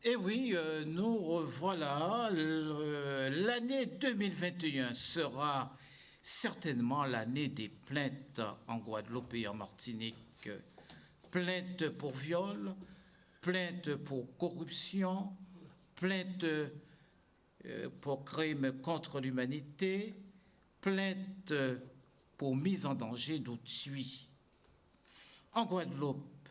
Et oui, nous revoilà. L'année 2021 sera certainement l'année des plaintes en Guadeloupe et en Martinique. Plaintes pour viol, plaintes pour corruption, plaintes pour crimes contre l'humanité, plaintes pour mise en danger d'autrui. En Guadeloupe,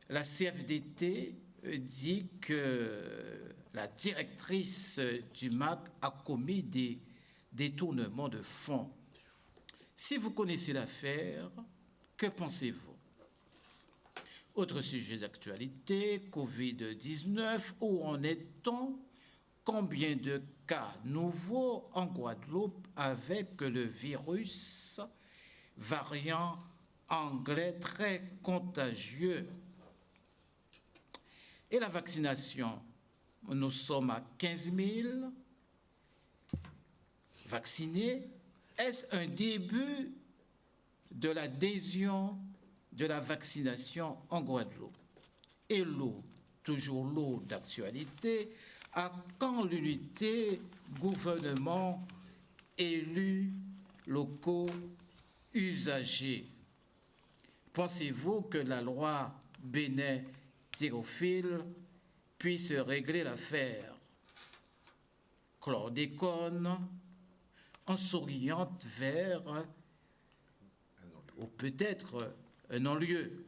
la CFDT dit que la directrice du MAC a commis des détournements de fonds. Si vous connaissez l'affaire, que pensez-vous? Autre sujet d'actualité, Covid-19, où en est-on? Combien de cas nouveaux en Guadeloupe avec le virus variant anglais très contagieux? Et la vaccination, nous sommes à 15 000 vaccinés. Est-ce un début de l'adhésion de la vaccination en Guadeloupe? Et l'eau, toujours l'eau d'actualité, à quand l'unité gouvernement, élus, locaux, usagers? Pensez-vous que la loi Bénet Théophile puisse régler l'affaire? Chlordécone, en s'oriente vers, ou peut-être un non-lieu,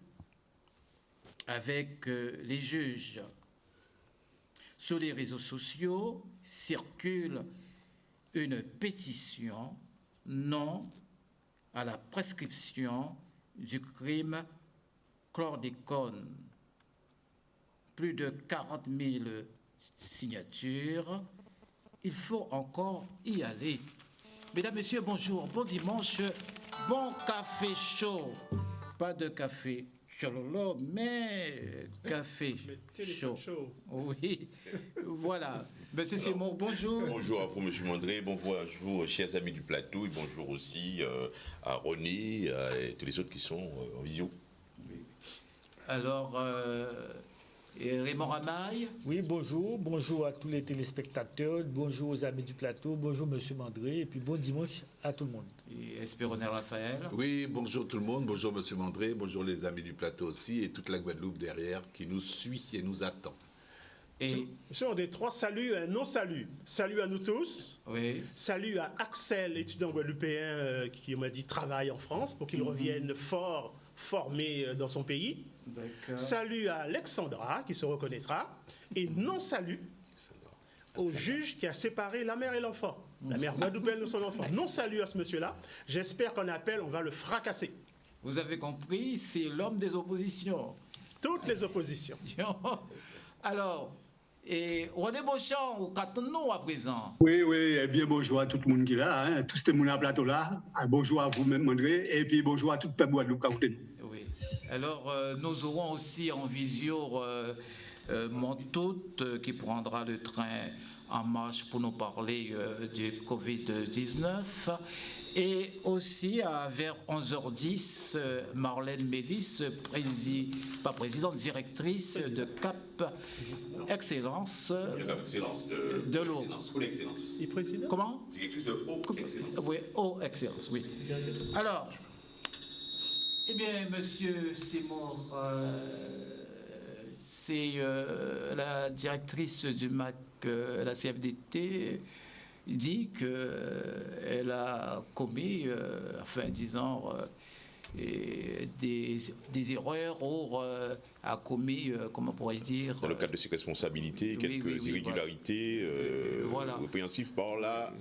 avec les juges. Sur les réseaux sociaux circule une pétition non à la prescription du crime chlordécone. Plus de 40 000 signatures. Il faut encore y aller. Mesdames, Messieurs, bonjour, bon dimanche, bon café chaud. Pas de café chololo, mais café chaud. Oui, voilà. Monsieur Seymour, bonjour. Bonjour à vous, Monsieur Mandré. Bonjour à vous, chers amis du plateau. Et bonjour aussi à René et tous les autres qui sont en visio. Alors, et Raymond Ramaille. Oui, bonjour à tous les téléspectateurs, bonjour aux amis du plateau, bonjour Monsieur Mandré, et puis bon dimanche à tout le monde. Et Espéronel Raphaël. Oui, bonjour tout le monde, bonjour Monsieur Mandré, bonjour les amis du plateau aussi, et toute la Guadeloupe derrière qui nous suit et nous attend. Et ce sont des trois saluts, un non-salut. Salut à nous tous. oui. Salut à Axel, étudiant guadeloupéen qui m'a dit travaille en France pour qu'il revienne fort formé dans son pays. Salut à Alexandra qui se reconnaîtra. Et non-salut au juge qui a séparé la mère et l'enfant. La mère guadeloupéenne de son enfant. Non-salut à ce monsieur-là. J'espère qu'en appel, on va le fracasser. Vous avez compris, c'est l'homme des oppositions. Toutes les oppositions. Alors, et René Beauchamp, au Catonou à présent. Oui, eh bien bonjour à tout le monde qui est là, hein, tout ce monde à plateau là. Bonjour à vous-même, André, et puis bonjour à toute la Guadeloupe. Oui. Alors, nous aurons aussi en visio Montoute qui prendra le train en marche pour nous parler du Covid-19. Et aussi, vers 11h10, Marlène Mélis, directrice de CAP Excellence de l'eau. Comment? Directrice de Eau Excellence. Oui, Eau Excellence, oui. Alors, eh bien, monsieur Seymour, c'est la directrice du MAC, la CFDT, dit qu'elle a commis, disons, des erreurs ou a commis, comment pourrais-je dire... Dans le cadre de ses responsabilités, quelques irrégularités voilà. répréhensibles par la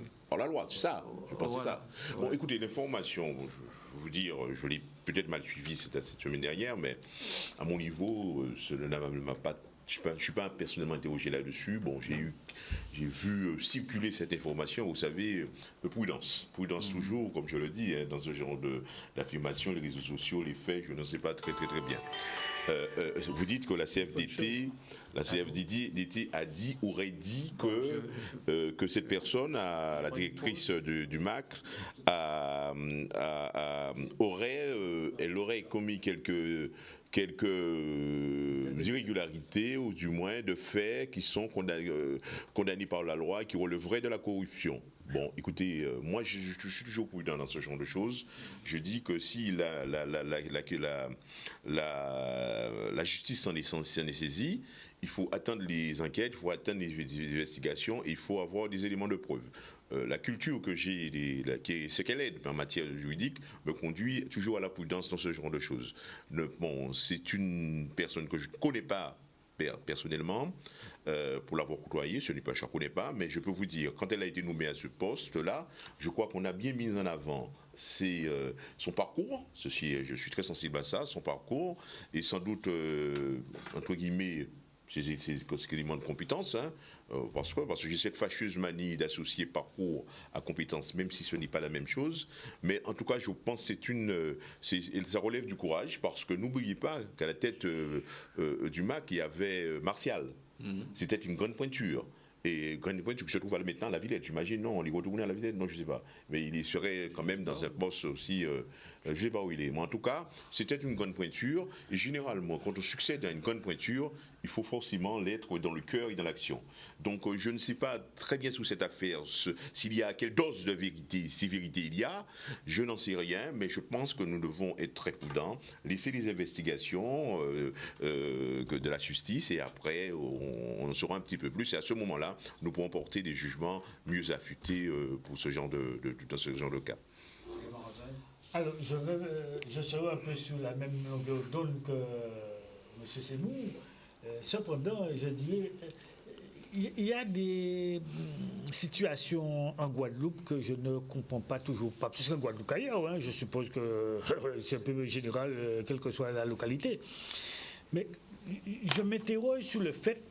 loi, c'est ça, je pense que c'est ça. Bon, écoutez, l'information, je vous dire, je l'ai peut-être mal suivi cette semaine dernière, mais à mon niveau, cela ne m'a pas Je ne suis pas personnellement interrogé là-dessus. Bon, j'ai vu circuler cette information, vous savez, prudence. Prudence toujours, comme je le dis, hein, dans ce genre d'affirmation, les réseaux sociaux, les faits, je ne sais pas très bien. Vous dites que la CFDT aurait dit que cette personne, la directrice du MAC, elle aurait commis quelques irrégularités ou du moins de faits qui sont condamnés par la loi et qui relèveraient de la corruption. Bon, écoutez, moi je suis toujours prudent dans ce genre de choses. Je dis que si la justice s'en est saisie, il faut attendre les enquêtes, il faut attendre les investigations et il faut avoir des éléments de preuve. La culture que j'ai, ce qu'elle est en matière juridique, me conduit toujours à la prudence dans ce genre de choses. Bon, c'est une personne que je ne connais pas personnellement, pour l'avoir côtoyée, je ne connais pas, mais je peux vous dire, quand elle a été nommée à ce poste-là, je crois qu'on a bien mis en avant son parcours, je suis très sensible à ça, son parcours, et sans doute, entre guillemets, ses éléments de compétence, hein, parce que j'ai cette fâcheuse manie d'associer parcours à compétence, même si ce n'est pas la même chose. Mais en tout cas, je pense que ça relève du courage, parce que n'oubliez pas qu'à la tête du MAC, il y avait Martial. C'était une grande pointure. Et grande pointure qui se trouve maintenant à la Villette. J'imagine, non, on est retourné à la Villette, non, je ne sais pas. Mais il serait quand même dans un poste aussi, je ne sais pas où il est. Mais en tout cas, c'était une grande pointure. Et généralement, quand on succède à une grande pointure, il faut forcément l'être dans le cœur et dans l'action. Donc je ne sais pas très bien sous cette affaire s'il y a quelle dose de vérité, si vérité il y a, je n'en sais rien, mais je pense que nous devons être très prudents, laisser les investigations de la justice et après on en saura un petit peu plus et à ce moment-là, nous pourrons porter des jugements mieux affûtés pour ce genre dans ce genre de cas. Alors, je serai un peu sur la même longueur d'onde que M. Semou. Cependant, je dirais, il y a des situations en Guadeloupe que je ne comprends pas toujours, pas plus qu'en Guadeloupe qu'ailleurs, hein. Je suppose que c'est un peu général, quelle que soit la localité. Mais je m'interroge sur le fait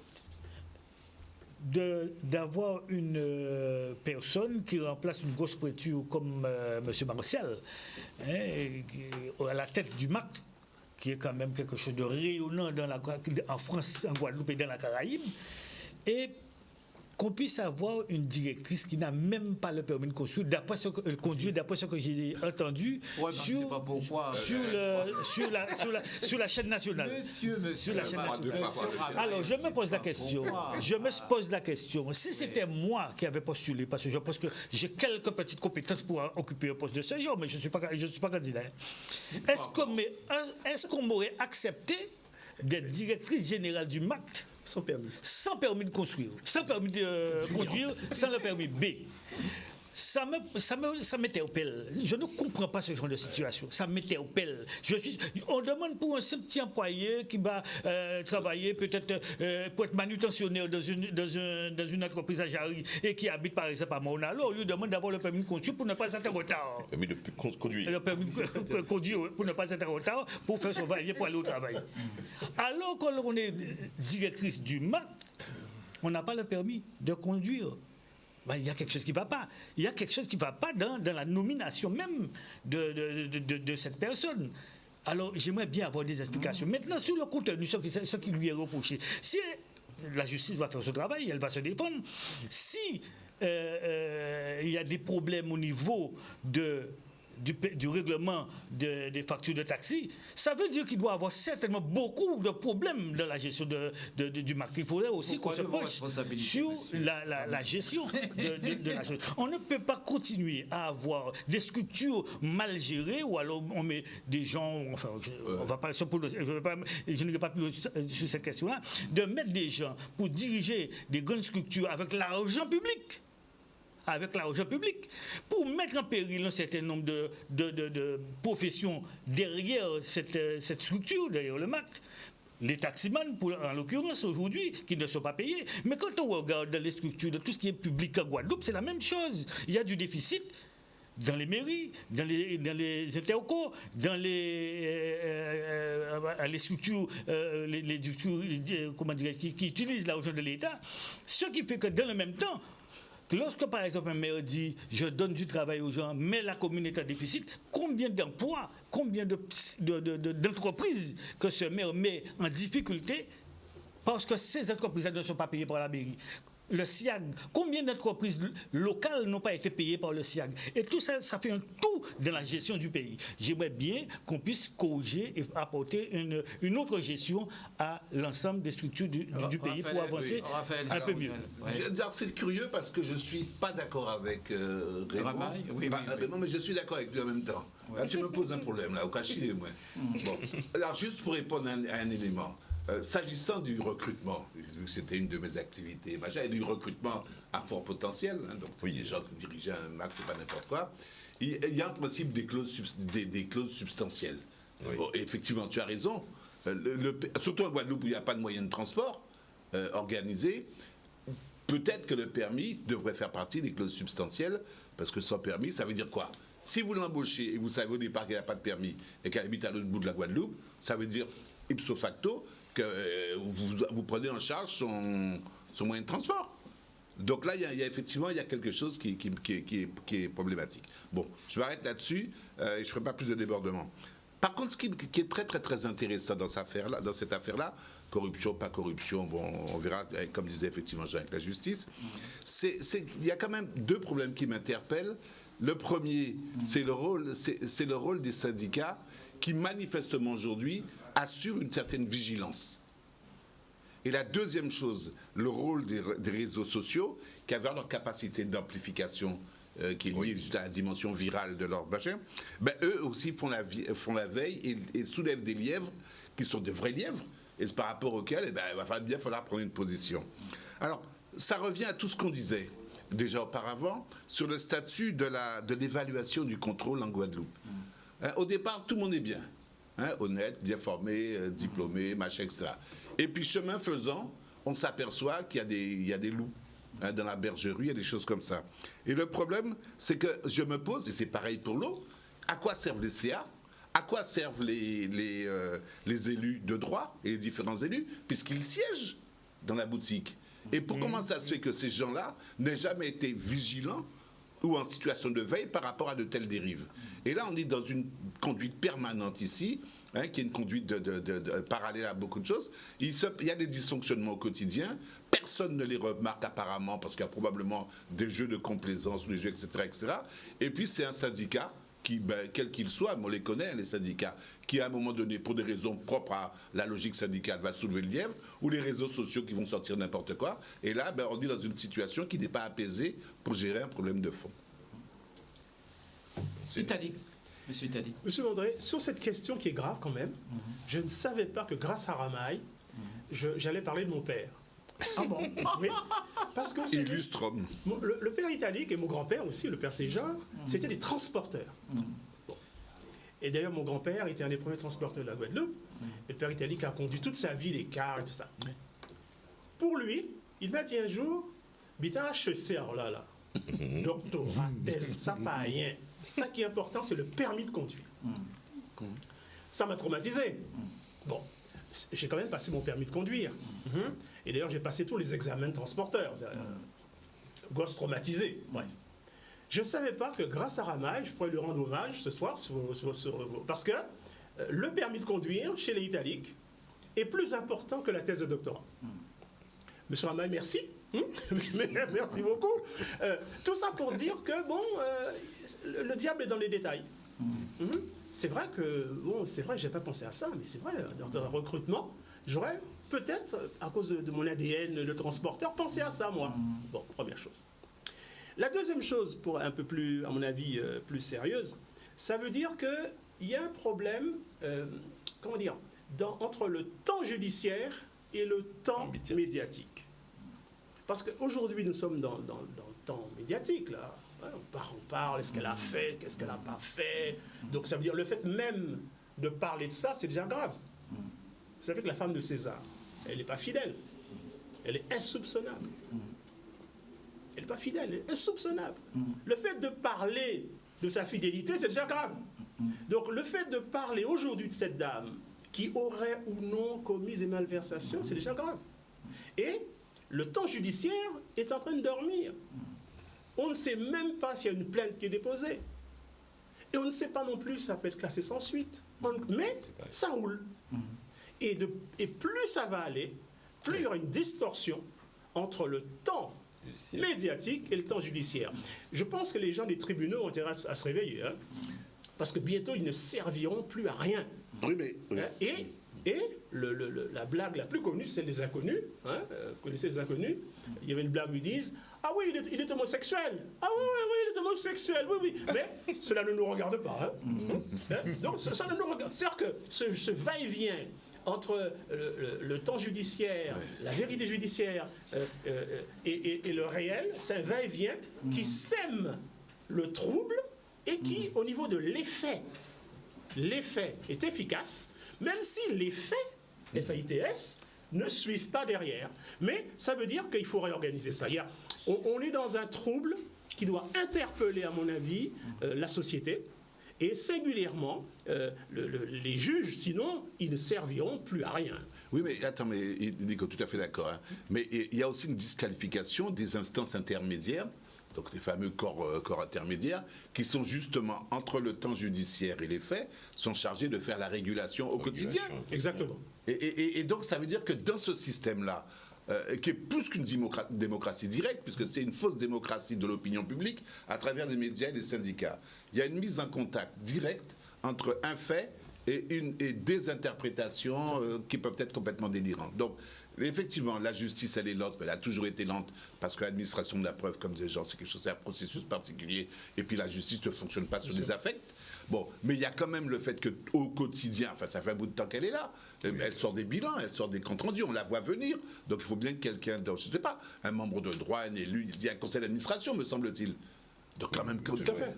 d'avoir une personne qui remplace une grosse pointure comme M. Martial, hein, à la tête du MAC, qui est quand même quelque chose de rayonnant en France, en Guadeloupe et dans la Caraïbe, et qu'on puisse avoir une directrice qui n'a même pas le permis de conduire, d'après ce que j'ai entendu sur la chaîne nationale. Monsieur, sur la chaîne nationale. Alors, je me pose la question. Si c'était moi qui avais postulé, parce que je pense que j'ai quelques petites compétences pour occuper un poste de ce genre, mais je ne suis pas candidat. Est-ce qu'on m'aurait accepté d'être directrice générale du MAC sans permis. Sans permis de construire, sans permis de conduire, sans le permis B. Ça m'interpelle. Je ne comprends pas ce genre de situation. Ça m'interpelle. On demande pour un simple petit employé qui va travailler peut-être pour être manutentionnaire dans une entreprise à Jarry et qui habite par exemple à Monalo, on lui demande d'avoir le permis de conduire pour ne pas être en retard. Le permis de conduire. Le permis de conduire pour ne pas être en retard pour faire son va-et-vient pour aller au travail. Alors quand on est directrice du MAC, on n'a pas le permis de conduire. Ben, il y a quelque chose qui ne va pas. Il y a quelque chose qui ne va pas dans la nomination même de cette personne. Alors, j'aimerais bien avoir des explications. Maintenant, sur le contenu, ce qui lui est reproché, si la justice va faire ce travail, elle va se défendre. Si il y a des problèmes au niveau du règlement des factures de taxi, ça veut dire qu'il doit y avoir certainement beaucoup de problèmes dans la gestion du MAC. Il faudrait aussi qu'on se penche sur la gestion de la chose. On ne peut pas continuer à avoir des structures mal gérées ou alors on met des gens, enfin, on va pas, je n'irai pas plus sur cette question-là, de mettre des gens pour diriger des grandes structures avec l'argent public. Pour mettre en péril un certain nombre de professions derrière cette structure, derrière le MAC. Les taximans, en l'occurrence, aujourd'hui, qui ne sont pas payés. Mais quand on regarde les structures de tout ce qui est public en Guadeloupe, c'est la même chose. Il y a du déficit dans les mairies, dans les intercos, dans les structures, les structures comment dire, qui utilisent l'argent de l'État. Ce qui fait que dans le même temps, lorsque, par exemple, un maire dit « je donne du travail aux gens, mais la commune est en déficit », combien d'emplois, combien d'entreprises que ce maire met en difficulté parce que ces entreprises ne sont pas payées par la mairie. Le SIAG, combien d'entreprises locales n'ont pas été payées par le SIAG? Et tout ça, ça fait un tout dans la gestion du pays. J'aimerais bien qu'on puisse corriger et apporter une autre gestion à l'ensemble des structures du pays pour avancer un peu mieux. C'est curieux parce que je ne suis pas d'accord avec Raymond. Raymond, mais je suis d'accord avec lui en même temps. Là, tu me poses un problème, là, au cachet, moi. Bon. Alors, juste pour répondre à un élément. S'agissant du recrutement, c'était une de mes activités, et du recrutement à fort potentiel, hein, donc les gens qui dirigent un MAC, c'est pas n'importe quoi, il y a en principe des clauses substantielles. Oui. Bon, effectivement, tu as raison. Surtout en Guadeloupe où il n'y a pas de moyens de transport organisés, peut-être que le permis devrait faire partie des clauses substantielles, parce que sans permis, ça veut dire quoi? Si vous l'embauchez et vous savez au départ qu'il n'a pas de permis et qu'elle habite à l'autre bout de la Guadeloupe, ça veut dire ipso facto que vous prenez en charge son moyen de transport. Donc là, il y a effectivement quelque chose qui est problématique. Bon, je m'arrête là-dessus et je ne ferai pas plus de débordements. Par contre, ce qui est très, très, très intéressant dans cette affaire-là, corruption, pas corruption, bon, on verra, comme disait effectivement Jean avec la justice, il y a quand même deux problèmes qui m'interpellent. Le premier, c'est le rôle des syndicats qui, manifestement aujourd'hui, assurent une certaine vigilance. Et la deuxième chose, le rôle des réseaux sociaux, qui avaient leur capacité d'amplification qui est liée juste à la dimension virale de leur machin, ben, eux aussi font la veille et soulèvent des lièvres qui sont de vrais lièvres, et c'est par rapport auxquels il va falloir prendre une position. Alors, ça revient à tout ce qu'on disait déjà auparavant sur le statut de l'évaluation du contrôle en Guadeloupe. Au départ, tout le monde est bien. Honnête, bien formé, diplômé, machin, etc. Et puis, chemin faisant, on s'aperçoit qu'il y a des loups dans la bergerie, il y a des choses comme ça. Et le problème, c'est que je me pose, et c'est pareil pour l'eau, à quoi servent les CA? À quoi servent les élus de droit et les différents élus, puisqu'ils siègent dans la boutique? Et comment ça se fait que ces gens-là n'aient jamais été vigilants ou en situation de veille par rapport à de telles dérives? Et là, on est dans une conduite permanente ici, qui est une conduite parallèle à beaucoup de choses. Il y a des dysfonctionnements au quotidien. Personne ne les remarque apparemment parce qu'il y a probablement des jeux de complaisance ou des jeux, etc., etc. Et puis, c'est un syndicat quel qu'il soit, mais on les connaît, les syndicats, qui à un moment donné, pour des raisons propres à la logique syndicale, va soulever le lièvre, ou les réseaux sociaux qui vont sortir n'importe quoi. Et là, on est dans une situation qui n'est pas apaisée pour gérer un problème de fond. Monsieur Itali. Monsieur André, sur cette question qui est grave quand même, je ne savais pas que grâce à Ramaï, j'allais parler de mon père. Ah bon? Oui, parce que illustre homme. Le père Italique et mon grand-père aussi, le père Séjean, c'était des transporteurs. Bon. Et d'ailleurs, mon grand-père était un des premiers transporteurs de la Guadeloupe. Et le père Italique a conduit toute sa vie les cars et tout ça. Pour lui, il m'a dit un jour, Bita HEC, alors là, doctorat, thèse, ça pas rien. Ça qui est important, c'est le permis de conduire. Ça m'a traumatisé. Bon, j'ai quand même passé mon permis de conduire. Et d'ailleurs, j'ai passé tous les examens de transporteur. Gosse traumatisé. Bref. Je ne savais pas que grâce à Ramaï, je pourrais lui rendre hommage ce soir, parce que le permis de conduire chez les Italiques est plus important que la thèse de doctorat. Monsieur Ramaï, merci. Merci beaucoup. Tout ça pour dire que, bon, le diable est dans les détails. C'est vrai que, j'ai pas pensé à ça, mais c'est vrai, dans un recrutement, j'aurais peut-être, à cause de mon ADN de transporteur, pensé à ça, moi. Bon, première chose. La deuxième chose, pour un peu plus, à mon avis, plus sérieuse, ça veut dire qu'il y a un problème, entre le temps judiciaire et le temps médiatique. Parce qu'aujourd'hui, nous sommes dans le temps médiatique, là. On parle, est-ce qu'elle a fait, qu'est-ce qu'elle n'a pas fait. Donc ça veut dire le fait même de parler de ça, c'est déjà grave. Vous savez que la femme de César, elle n'est pas fidèle. Elle est insoupçonnable. Elle n'est pas fidèle, elle est insoupçonnable. Le fait de parler de sa fidélité, c'est déjà grave. Donc le fait de parler aujourd'hui de cette dame qui aurait ou non commis des malversations, c'est déjà grave. Et le temps judiciaire est en train de dormir. On ne sait même pas s'il y a une plainte qui est déposée. Et on ne sait pas non plus si ça peut être classé sans suite. Mais ça roule. Et plus ça va aller, plus il y aura une distorsion entre le temps médiatique et le temps judiciaire. Je pense que les gens des tribunaux ont intérêt à se réveiller. Hein, parce que bientôt, ils ne serviront plus à rien. Oui, mais... Et la blague la plus connue, c'est les inconnus. Hein, vous connaissez les inconnus? Il y avait une blague où ils disent « Ah oui, il est homosexuel. Ah oui, il est homosexuel. Oui, oui. » Mais cela ne nous regarde pas. Hein. Donc, ça ne nous regarde. C'est-à-dire que ce va-et-vient entre le temps judiciaire, la vérité judiciaire et le réel, c'est un va-et-vient qui sème le trouble et qui, au niveau de l'effet est efficace, même si les faits, FAITS, ne suivent pas derrière. Mais ça veut dire qu'il faut réorganiser ça. On est dans un trouble qui doit interpeller, à mon avis, la société, et singulièrement les juges, sinon ils ne serviront plus à rien. Oui, mais attends, mais Nico, tout à fait d'accord. Hein. Mais il y a aussi une disqualification des instances intermédiaires, donc les fameux corps intermédiaires, qui sont justement, entre le temps judiciaire et les faits, sont chargés de faire la régulation au quotidien. Exactement. Et donc ça veut dire que dans ce système-là, qui est plus qu'une démocratie directe, puisque c'est une fausse démocratie de l'opinion publique à travers les médias et les syndicats, il y a une mise en contact directe entre un fait et des interprétations qui peuvent être complètement délirantes. Donc, effectivement, la justice, elle est lente, mais elle a toujours été lente, parce que l'administration de la preuve, comme ces gens, c'est quelque chose, c'est un processus particulier, et puis la justice ne fonctionne pas sur les affects. Bon, mais il y a quand même le fait qu'au quotidien, enfin, ça fait un bout de temps qu'elle est là, elle sort des bilans, elle sort des comptes rendus, on la voit venir, donc il faut bien que quelqu'un, je ne sais pas, un membre de droit, un élu, il y a un conseil d'administration, me semble-t-il. Donc quand même,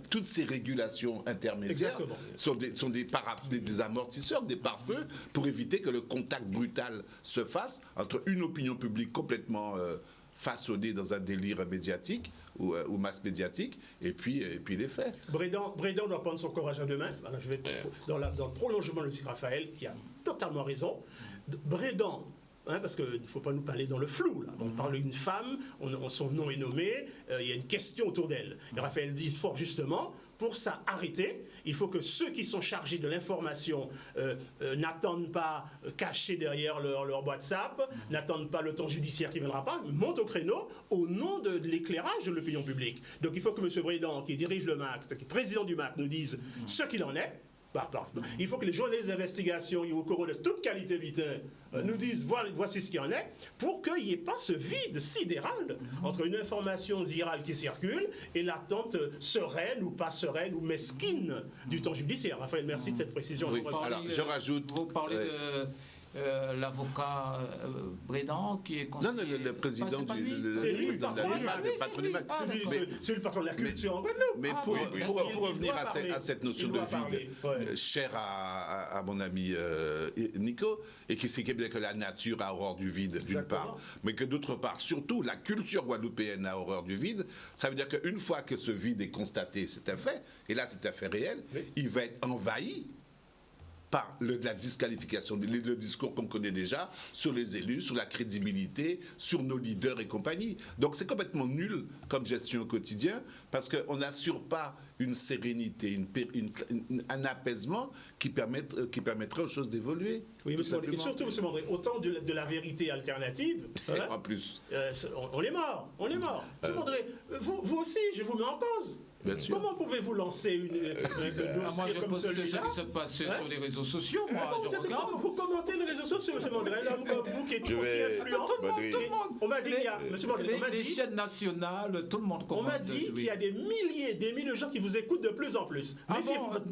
toutes ces régulations intermédiaires sont des amortisseurs, des pare-feux, pour éviter que le contact brutal se fasse entre une opinion publique complètement façonnée dans un délire médiatique ou masse médiatique, et puis les faits. Brédan doit prendre son courage à deux mains. Alors, je vais être dans le prolongement de M. Raphaël, qui a totalement raison. Brédan... Hein, parce qu'il ne faut pas nous parler dans le flou. Là. On parle d'une femme, son nom est nommé, il y a une question autour d'elle. Et Raphaël dit fort justement, pour ça arrêter, il faut que ceux qui sont chargés de l'information n'attendent pas cachés derrière leur WhatsApp, n'attendent pas le temps judiciaire qui ne viendra pas, montent au créneau au nom de l'éclairage de l'opinion publique. Donc il faut que M. Brédan, qui dirige le MAC, qui est président du MAC, nous dise ce qu'il en est. Il faut que les journalistes d'investigation et au cours de toute qualité nous disent voici ce qu'il en est, pour qu'il n'y ait pas ce vide sidéral entre une information virale qui circule et l'attente sereine ou pas sereine ou mesquine du temps judiciaire. Raphaël, merci de cette précision. Oui, alors, je rajoute... Vous parlez de... l'avocat Brédan qui est conseiller... Non, le président c'est lui le patron du MAC. C'est le patron de la culture en Guadeloupe. Mais pour revenir à cette notion de vide, chère à mon ami Nico, et qui sait bien que la nature a horreur du vide, d'une part, mais que d'autre part, surtout, la culture guadeloupéenne a horreur du vide. Ça veut dire qu'une fois que ce vide est constaté, c'est un fait, et là c'est un fait réel, il va être envahi par la disqualification, le discours qu'on connaît déjà sur les élus, sur la crédibilité, sur nos leaders et compagnie. Donc c'est complètement nul comme gestion au quotidien, parce qu'on n'assure pas une sérénité, un apaisement qui permettrait aux choses d'évoluer. Oui, monsieur Mandré, et surtout, monsieur Mandré, autant de la vérité alternative, hein, en plus. On est mort. Monsieur Mandré, vous aussi, je vous mets en cause. Comment pouvez-vous lancer une moi, je pense que ça se passe sur les réseaux sociaux. Vous commentez les réseaux sociaux, M. Mandré, l'homme comme vous qui est aussi influent. Tout le monde. On m'a dit qu'il y a, M. Mandré, les chaînes nationales, tout le monde commente. On m'a dit qu'il y a des milliers de gens qui vous écoutent de plus en plus. Votre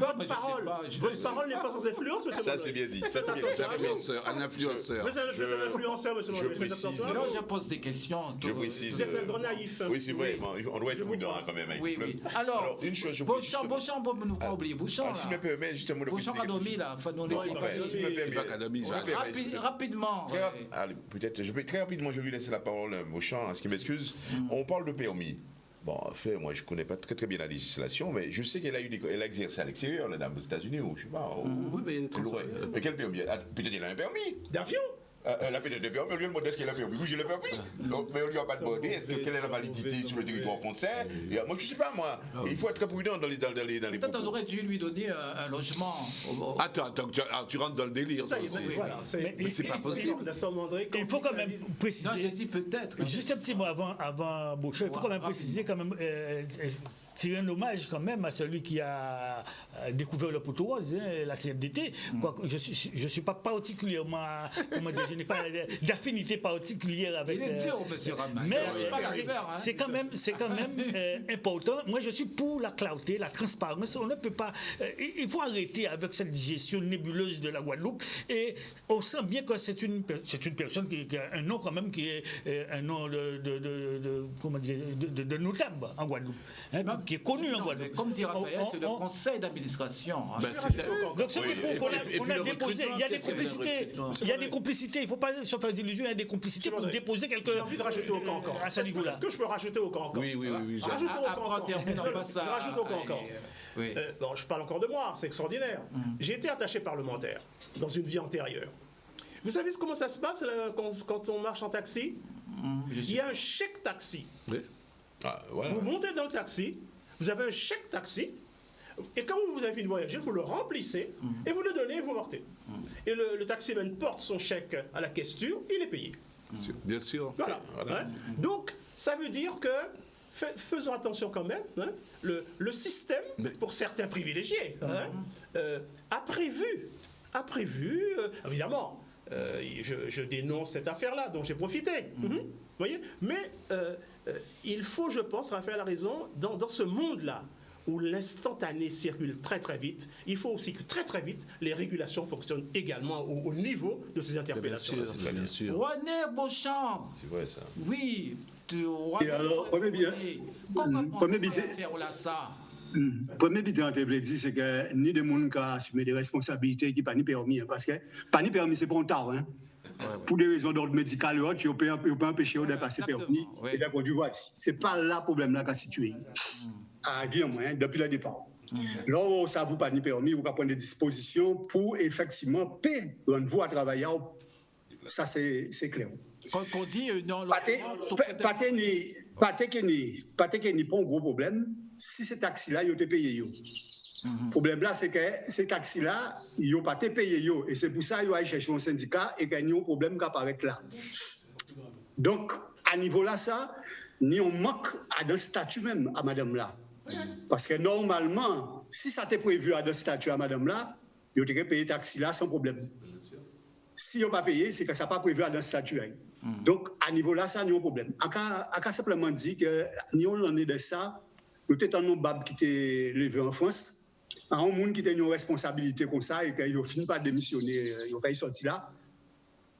parole n'est pas sans influence, M. Mandré. Ça, c'est bien dit. Ça, c'est bien dit. Un influenceur. Vous êtes un influenceur, M. Mandré. Non, je pose des questions. Vous êtes un grand naïf. Oui, c'est vrai. On doit être prudent quand même. Oui. Alors, une chose, je Beauchamp, ne nous pas oublier. Beauchamp, si me permet, justement, Beauchamp a dormi, là. Rapidement. Peut-être, très rapidement, je vais lui laisser la parole, Beauchamp, à ce qui m'excuse. On parle de permis. Bon, en fait, moi, je ne connais pas très bien la législation, mais je sais qu'elle a exercé à l'extérieur, la dame, aux États-Unis, ou je ne sais pas. Oui, mais mais quel permis? Peut-être qu'elle a un permis. D'avion. Elle a peut-être un permis, on lui a demandé est-ce qu'elle a un permis. Oui, j'ai le permis. Donc, mais on ne lui a pas demandé quelle est la validité sur le territoire français. Et moi, je ne sais pas, moi. Il faut être très prudent dans les Peut-être on aurait dû lui donner un logement. Attends, tu rentres dans le délire. Ça y est, voilà. C'est pas possible. Il faut quand même préciser. Non, j'ai dit peut-être. Juste un petit mot avant Boucher, il faut quand même préciser, quand même, tirer un hommage quand même à celui qui a découvert le poteau rose, la CFDT. Je ne suis pas particulièrement, comment dire, je n'ai pas d'affinité particulière avec. Il est dur, monsieur Ramaille. Mais c'est quand même important. Moi, je suis pour la clarté, la transparence. On ne peut pas. Il faut arrêter avec cette gestion nébuleuse de la Guadeloupe. Et on sent bien que c'est une personne qui a un nom quand même qui est un nom de notable en Guadeloupe, qui est connu en Guadeloupe. Comme dit Raphaël, c'est le conseil d'administration. Donc, ce qu'on a déposé, il y a des complicités. Il y a des complicités. Il ne faut pas se faire d'illusions. Il y a des complicités pour déposer quelque. J'ai envie de rajouter au camp encore. À ce niveau-là. Est-ce que je peux rajouter au camp encore? Oui. Rajoute au camp encore. Bon, je parle encore de moi, c'est extraordinaire. J'ai été attaché parlementaire dans une vie antérieure. Vous savez comment ça se passe quand on marche en taxi? Il y a un chèque taxi. Oui. Voilà. Vous montez dans le taxi, vous avez un chèque taxi, et quand vous avez fini de voyager, vous le remplissez, et vous le donnez et vous partez. Et le taximan porte son chèque à la questure, il est payé. Bien sûr. Voilà. Hein? Donc, ça veut dire que, faisons attention quand même, hein, le système, pour certains privilégiés, a prévu, évidemment, je dénonce cette affaire-là, dont j'ai profité. Vous voyez? Mais il faut, je pense, Raphaël a raison, dans ce monde-là, où l'instantané circule très très vite, il faut aussi que très très vite, les régulations fonctionnent également au niveau de ces interpellations. Bien sûr. René Beauchamp. C'est vrai, ça. Oui. Et alors, premier bilan en dit, c'est que ni de monde qui a assumé des responsabilités qui n'ont pas ni permis, parce que pas ni permis, c'est pas un tard. Hein. Pour des raisons d'ordre médical, tu ne peux pas empêcher de passer permis et de conduire voiture. Ce n'est pas là le problème là qu'a situé. À dire, depuis le départ. Là où ça ne vous pas ni permis, vous pouvez prendre des dispositions pour effectivement payer une voie à travailler. Ça, c'est clair. Quand on dit non, pas un gros problème. Si ces taxis-là, ils ont été payés. Le problème là, c'est que ces taxis-là, ils n'ont pas été payés. Et c'est pour ça qu'ils ont cherché un syndicat et qu'il y a un problème qui apparaît là. Donc, à niveau là, ça, nous manque à un statut même à madame là. Parce que normalement, si ça était prévu à un statut à madame là, ils auraient payé taxi là sans problème. Si ils n'ont pas payé, c'est que ça n'a pas prévu à un statut. Donc, à niveau là, ça, nous avons un problème. On a simplement dit que nous avons de ça, nous étions un nombre qui était levé en France, un monde qui a une responsabilité comme ça et qu'ils ont fini par démissionner, ils ont failli sortir là,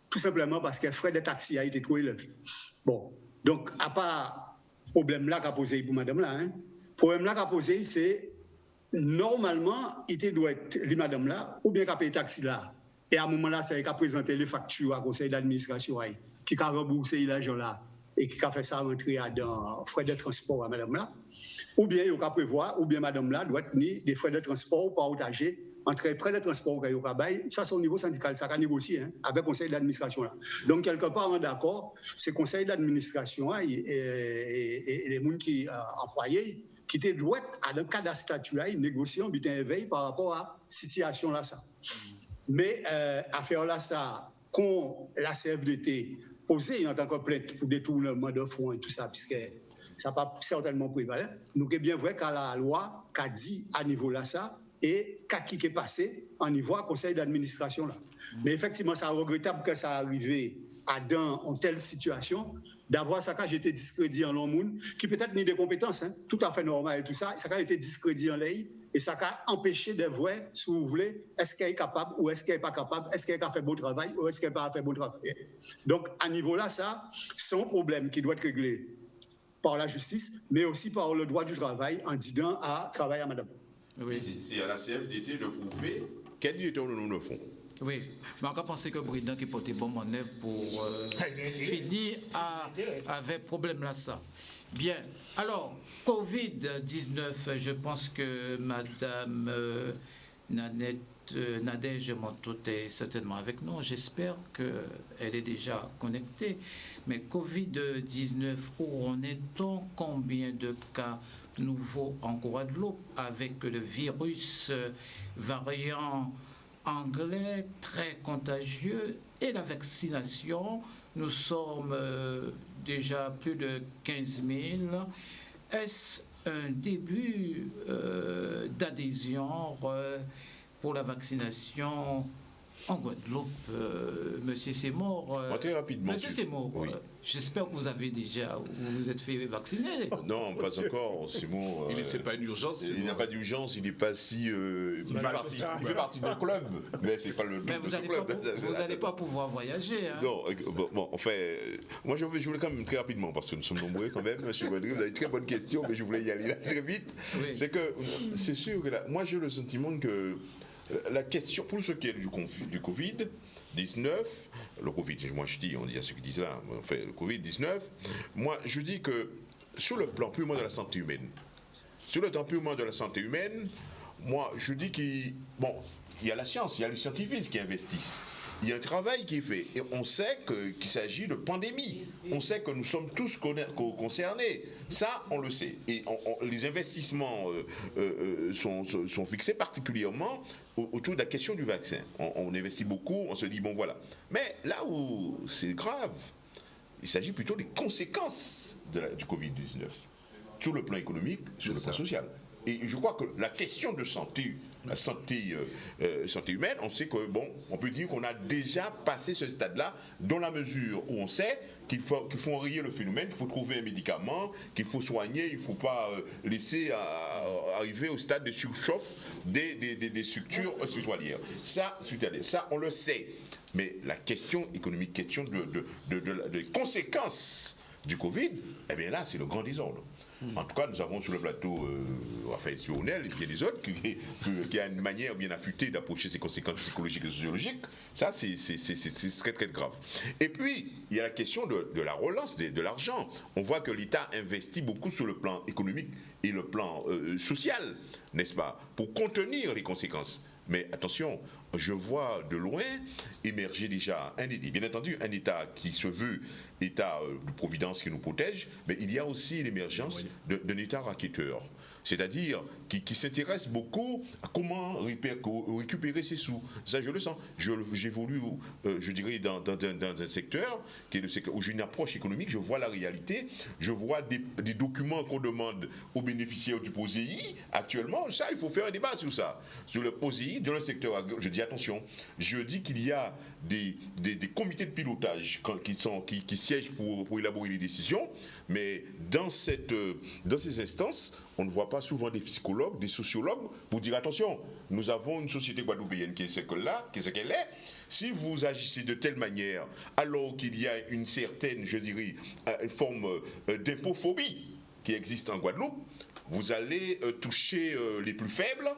tout simplement parce que le frais de taxi a été trop élevé. Bon, donc, à part le problème là qu'a posé pour madame là, le problème là qu'a posé, c'est normalement, il doit être les madame là, ou bien qu'a payé taxi là. Et à un moment là, c'est qu'a présenté les factures au conseil d'administration, qui a remboursé l'argent là, et qui a fait ça rentrer dans frais de transport à madame là. Ou bien il y a prévoir, ou bien madame là doit tenir des frais de transport partagés entre frais de transport qu'il y a bail, ça c'est au niveau syndical, ça a négocié avec le conseil d'administration là. Donc quelque part on est d'accord, c'est le conseil d'administration et les gens qui employés qui doivent à un cas de statut là, négocier un butin éveil par rapport à la situation là ça. Mais affaire là ça, quand la CFDT posée en tant que plainte pour détournement de fonds et tout ça, puisque ça n'a pas certainement prévalu. Nous est bien vrai qu'à la loi, qu'a dit à niveau là ça, et qui est passé en niveau à conseil d'administration là. Mais effectivement, c'est regrettable que ça arrive dans une telle situation, d'avoir ça qui a été discrédit en l'homme, qui peut-être ni des compétences, tout à fait normal et tout ça, ça a été discrédit en l'air, et ça a empêché de voir, si vous voulez, est-ce qu'elle est capable ou est-ce qu'elle n'est pas capable, est-ce qu'elle a fait bon travail ou est-ce qu'elle n'a pas fait bon travail. Donc, à niveau là, ça, c'est un problème qui doit être réglé par la justice, mais aussi par le droit du travail en disant à travailler à madame. Oui. C'est à la CFDT de prouver qu'elle dit nous le font. Oui, je m'en pensé que Bridan qui portait bon en œuvre pour finir avec le problème là ça. Bien. Alors, Covid-19, je pense que Madame Nadège Montot est certainement avec nous. J'espère qu'elle est déjà connectée. Mais Covid-19, où en est-on? Combien de cas nouveaux en Guadeloupe avec le virus variant anglais très contagieux et la vaccination? Nous sommes déjà plus de 15 000. Est-ce un début d'adhésion pour la vaccination en Guadeloupe, Monsieur Seymour? Très rapidement. Monsieur Seymour, oui. J'espère que vous avez déjà, vous vous êtes fait vacciner. Non, pas encore, Seymour. Il n'était pas une urgence. Il n'y a pas d'urgence, il n'est pas si... il fait partie d'un club, mais c'est pas le mais vous n'allez pas pouvoir voyager. Hein. Non, bon, enfin, moi je voulais quand même très rapidement, parce que nous sommes nombreux quand même, M. Guadry, vous avez une très bonne question, mais je voulais y aller là, très vite. Oui. C'est sûr que là, moi j'ai le sentiment que la question, pour ce qui est du Covid-19, le Covid, moi je dis, on dit à ceux qui disent là, enfin le Covid-19, moi je dis que sur le plan purement de la santé humaine, moi je dis qu'il y a la science, il y a les scientifiques qui investissent. Il y a un travail qui est fait et on sait qu'il s'agit de pandémie. On sait que nous sommes tous concernés. Ça, on le sait. Et les investissements sont fixés particulièrement autour de la question du vaccin. On investit beaucoup, on se dit, bon voilà. Mais là où c'est grave, il s'agit plutôt des conséquences du Covid-19. Sur le plan économique, sur le plan social. Et je crois que la question de santé, la santé humaine, on sait que, on peut dire qu'on a déjà passé ce stade-là, dans la mesure où on sait qu'il faut enrayer le phénomène, qu'il faut trouver un médicament, qu'il faut soigner, il ne faut pas laisser arriver au stade de surchauffe des structures hospitalières. Ça, on le sait. Mais la question économique, question de conséquences du Covid, eh bien là, c'est le grand désordre. En tout cas, nous avons sur le plateau Raphaël Spironnel et bien des autres qui a une manière bien affûtée d'approcher ces conséquences psychologiques et sociologiques. Ça, c'est très très grave. Et puis, il y a la question de la relance de l'argent. On voit que l'État investit beaucoup sur le plan économique et le plan social, n'est-ce pas, pour contenir les conséquences. Mais attention, je vois de loin émerger déjà, bien entendu, un État qui se veut État de providence qui nous protège, mais il y a aussi l'émergence d'un État racketteur. C'est-à-dire qui s'intéresse beaucoup à comment récupérer ses sous. Ça, je le sens. J'évolue, je dirais, dans un secteur qui est le secteur où j'ai une approche économique, je vois la réalité, je vois des documents qu'on demande aux bénéficiaires du POSEI. Actuellement, ça, il faut faire un débat sur ça. Sur le POSEI, dans le secteur, je dis attention, je dis qu'il y a des comités de pilotage qui siègent pour élaborer les décisions, mais dans ces instances, on ne voit pas souvent des psychologues, des sociologues pour dire attention, nous avons une société guadeloupéenne qui est ce qu'elle est. Si vous agissez de telle manière, alors qu'il y a une certaine, je dirais, une forme d'impophobie qui existe en Guadeloupe, vous allez toucher les plus faibles.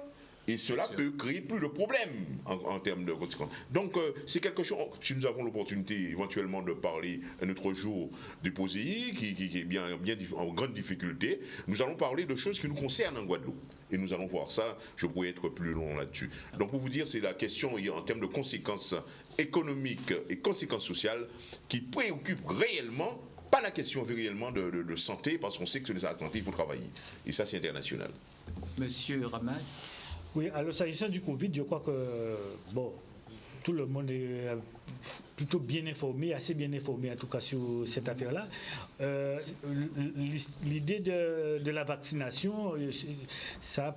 Et cela peut créer plus de problèmes en termes de conséquences. Donc, c'est quelque chose, si nous avons l'opportunité éventuellement de parler un autre jour du POSEI, qui est bien en grande difficulté, nous allons parler de choses qui nous concernent en Guadeloupe. Et nous allons voir ça, je pourrais être plus long là-dessus. Donc, pour vous dire, c'est la question en termes de conséquences économiques et conséquences sociales qui préoccupent réellement, pas la question réellement de santé, parce qu'on sait que sur la santé, il faut travailler. Et ça, c'est international. Monsieur Ramad. Oui, alors s'agissant du Covid, je crois que tout le monde est plutôt bien informé, assez bien informé en tout cas sur cette affaire-là. L'idée de la vaccination, ça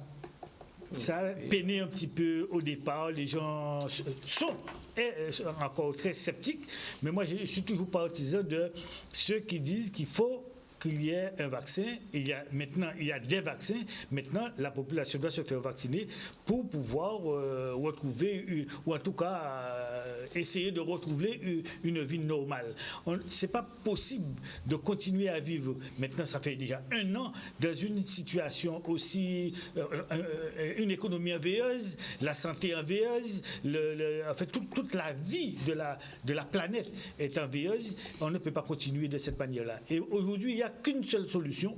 a peiné un petit peu au départ. Les gens sont encore très sceptiques, mais moi je suis toujours partisan de ceux qui disent qu'il faut qu'il y ait un vaccin. Il y a des vaccins. Maintenant, la population doit se faire vacciner pour pouvoir retrouver, ou en tout cas essayer de retrouver une vie normale. C'est pas possible de continuer à vivre. Maintenant, ça fait déjà 1 an dans une situation aussi, une économie enveilleuse, la santé enveilleuse, en fait, toute la vie de la planète est enveilleuse. On ne peut pas continuer de cette manière-là. Et aujourd'hui, il y a n'y a qu'une seule solution,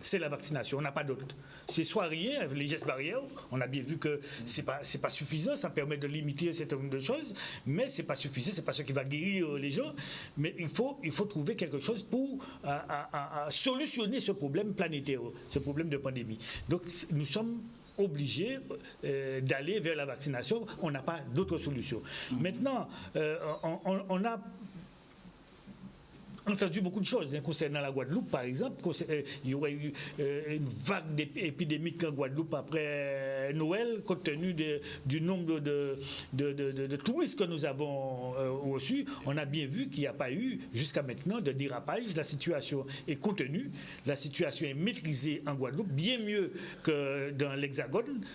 c'est la vaccination, on n'a pas d'autre. C'est soit rien, les gestes barrières, on a bien vu que c'est pas suffisant, ça permet de limiter un certain nombre de choses, mais c'est pas suffisant, c'est pas ce qui va guérir les gens, mais il faut trouver quelque chose pour à solutionner ce problème planétaire, ce problème de pandémie. Donc nous sommes obligés d'aller vers la vaccination, on n'a pas d'autre solution. Maintenant, on a entendu beaucoup de choses concernant la Guadeloupe, par exemple. Il y aurait eu une vague épidémique en Guadeloupe après Noël, compte tenu du nombre de touristes que nous avons reçus. On a bien vu qu'il n'y a pas eu, jusqu'à maintenant, de dérapage. La situation est contenue, la situation est maîtrisée en Guadeloupe, bien mieux que dans l'Hexagone.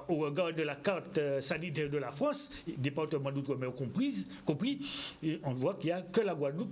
Au regard de la carte sanitaire de la France, département d'outre-mer compris, on voit qu'il n'y a que la Guadeloupe,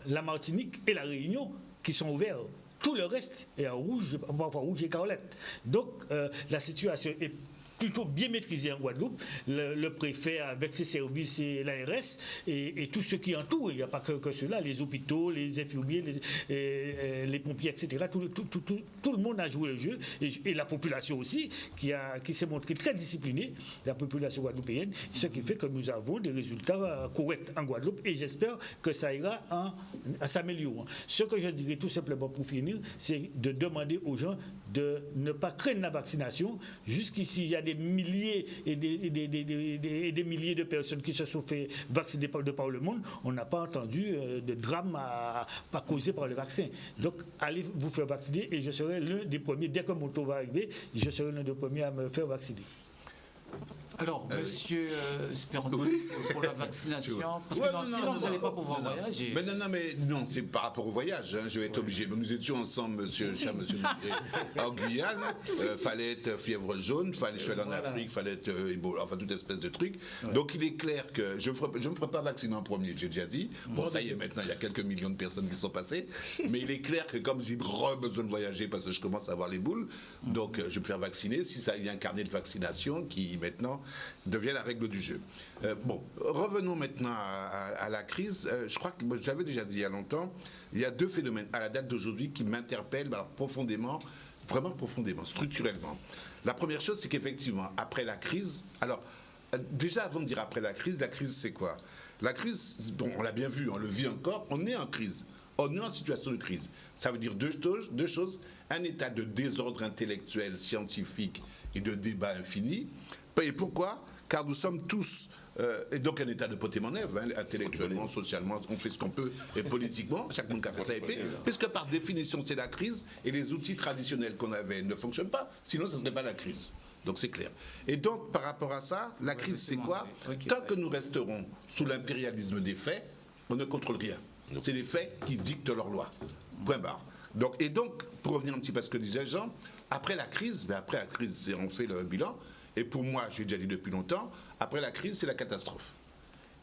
la Martinique et la Réunion qui sont ouverts. Tout le reste est en rouge, parfois rouge et écarlate. Donc la situation est plutôt bien maîtrisée en Guadeloupe. Le préfet avec ses services et l'ARS et tout ce qui entoure, il n'y a pas que cela, les hôpitaux, les infirmiers, les pompiers, etc. Tout le monde a joué le jeu et la population aussi qui s'est montrée très disciplinée, la population guadeloupéenne, ce qui fait que nous avons des résultats corrects en Guadeloupe et j'espère que ça ira en s'améliorant. Ce que je dirais tout simplement pour finir, c'est de demander aux gens de ne pas craindre la vaccination. Jusqu'ici, il y a des milliers et des milliers de personnes qui se sont fait vacciner de par le monde. On n'a pas entendu de drame causé par le vaccin. Donc, allez vous faire vacciner et je serai l'un des premiers, dès que mon tour va arriver, je serai l'un des premiers à me faire vacciner. Alors, monsieur Speroni, pour la vaccination, parce que sinon vous n'allez pas pouvoir voyager. Mais non, c'est par rapport au voyage, je vais être obligé. Nous étions ensemble, monsieur Chat, monsieur Migré, en Guyane, fallait être fièvre jaune, je suis allé en Afrique, fallait être Ebola, enfin toute espèce de truc. Ouais. Donc il est clair que je ne me ferai pas vacciner en premier, j'ai déjà dit. Bon, ça y est, maintenant, il y a quelques millions de personnes qui sont passées. Mais il est clair que comme j'ai besoin de voyager parce que je commence à avoir les boules, donc je vais me faire vacciner. Si ça, il y a un carnet de vaccination qui, maintenant, devient la règle du jeu. Bon, revenons maintenant à la crise. Je crois que j'avais déjà dit il y a longtemps, il y a deux phénomènes à la date d'aujourd'hui qui m'interpellent profondément, vraiment profondément, structurellement. La première chose, c'est qu'effectivement, après la crise, alors déjà avant de dire après la crise c'est quoi? La crise, bon, on l'a bien vu, on le vit encore, on est en crise. On est en situation de crise. Ça veut dire deux choses. Un état de désordre intellectuel, scientifique et de débat infini. Et pourquoi? Car nous sommes tous, et donc un état de potémonève, intellectuellement, socialement, on fait ce qu'on peut, et politiquement, chaque monde qui a fait sa épée, puisque par définition c'est la crise, et les outils traditionnels qu'on avait ne fonctionnent pas, sinon ce ne serait pas la crise. Donc c'est clair. Et donc par rapport à ça, la crise c'est quoi? Tant que nous resterons sous l'impérialisme des faits, on ne contrôle rien. C'est les faits qui dictent leurs lois. Point barre. Donc, pour revenir un petit peu à ce que disait Jean, après la crise, on fait le bilan. Et pour moi, j'ai déjà dit depuis longtemps, après la crise, c'est la catastrophe.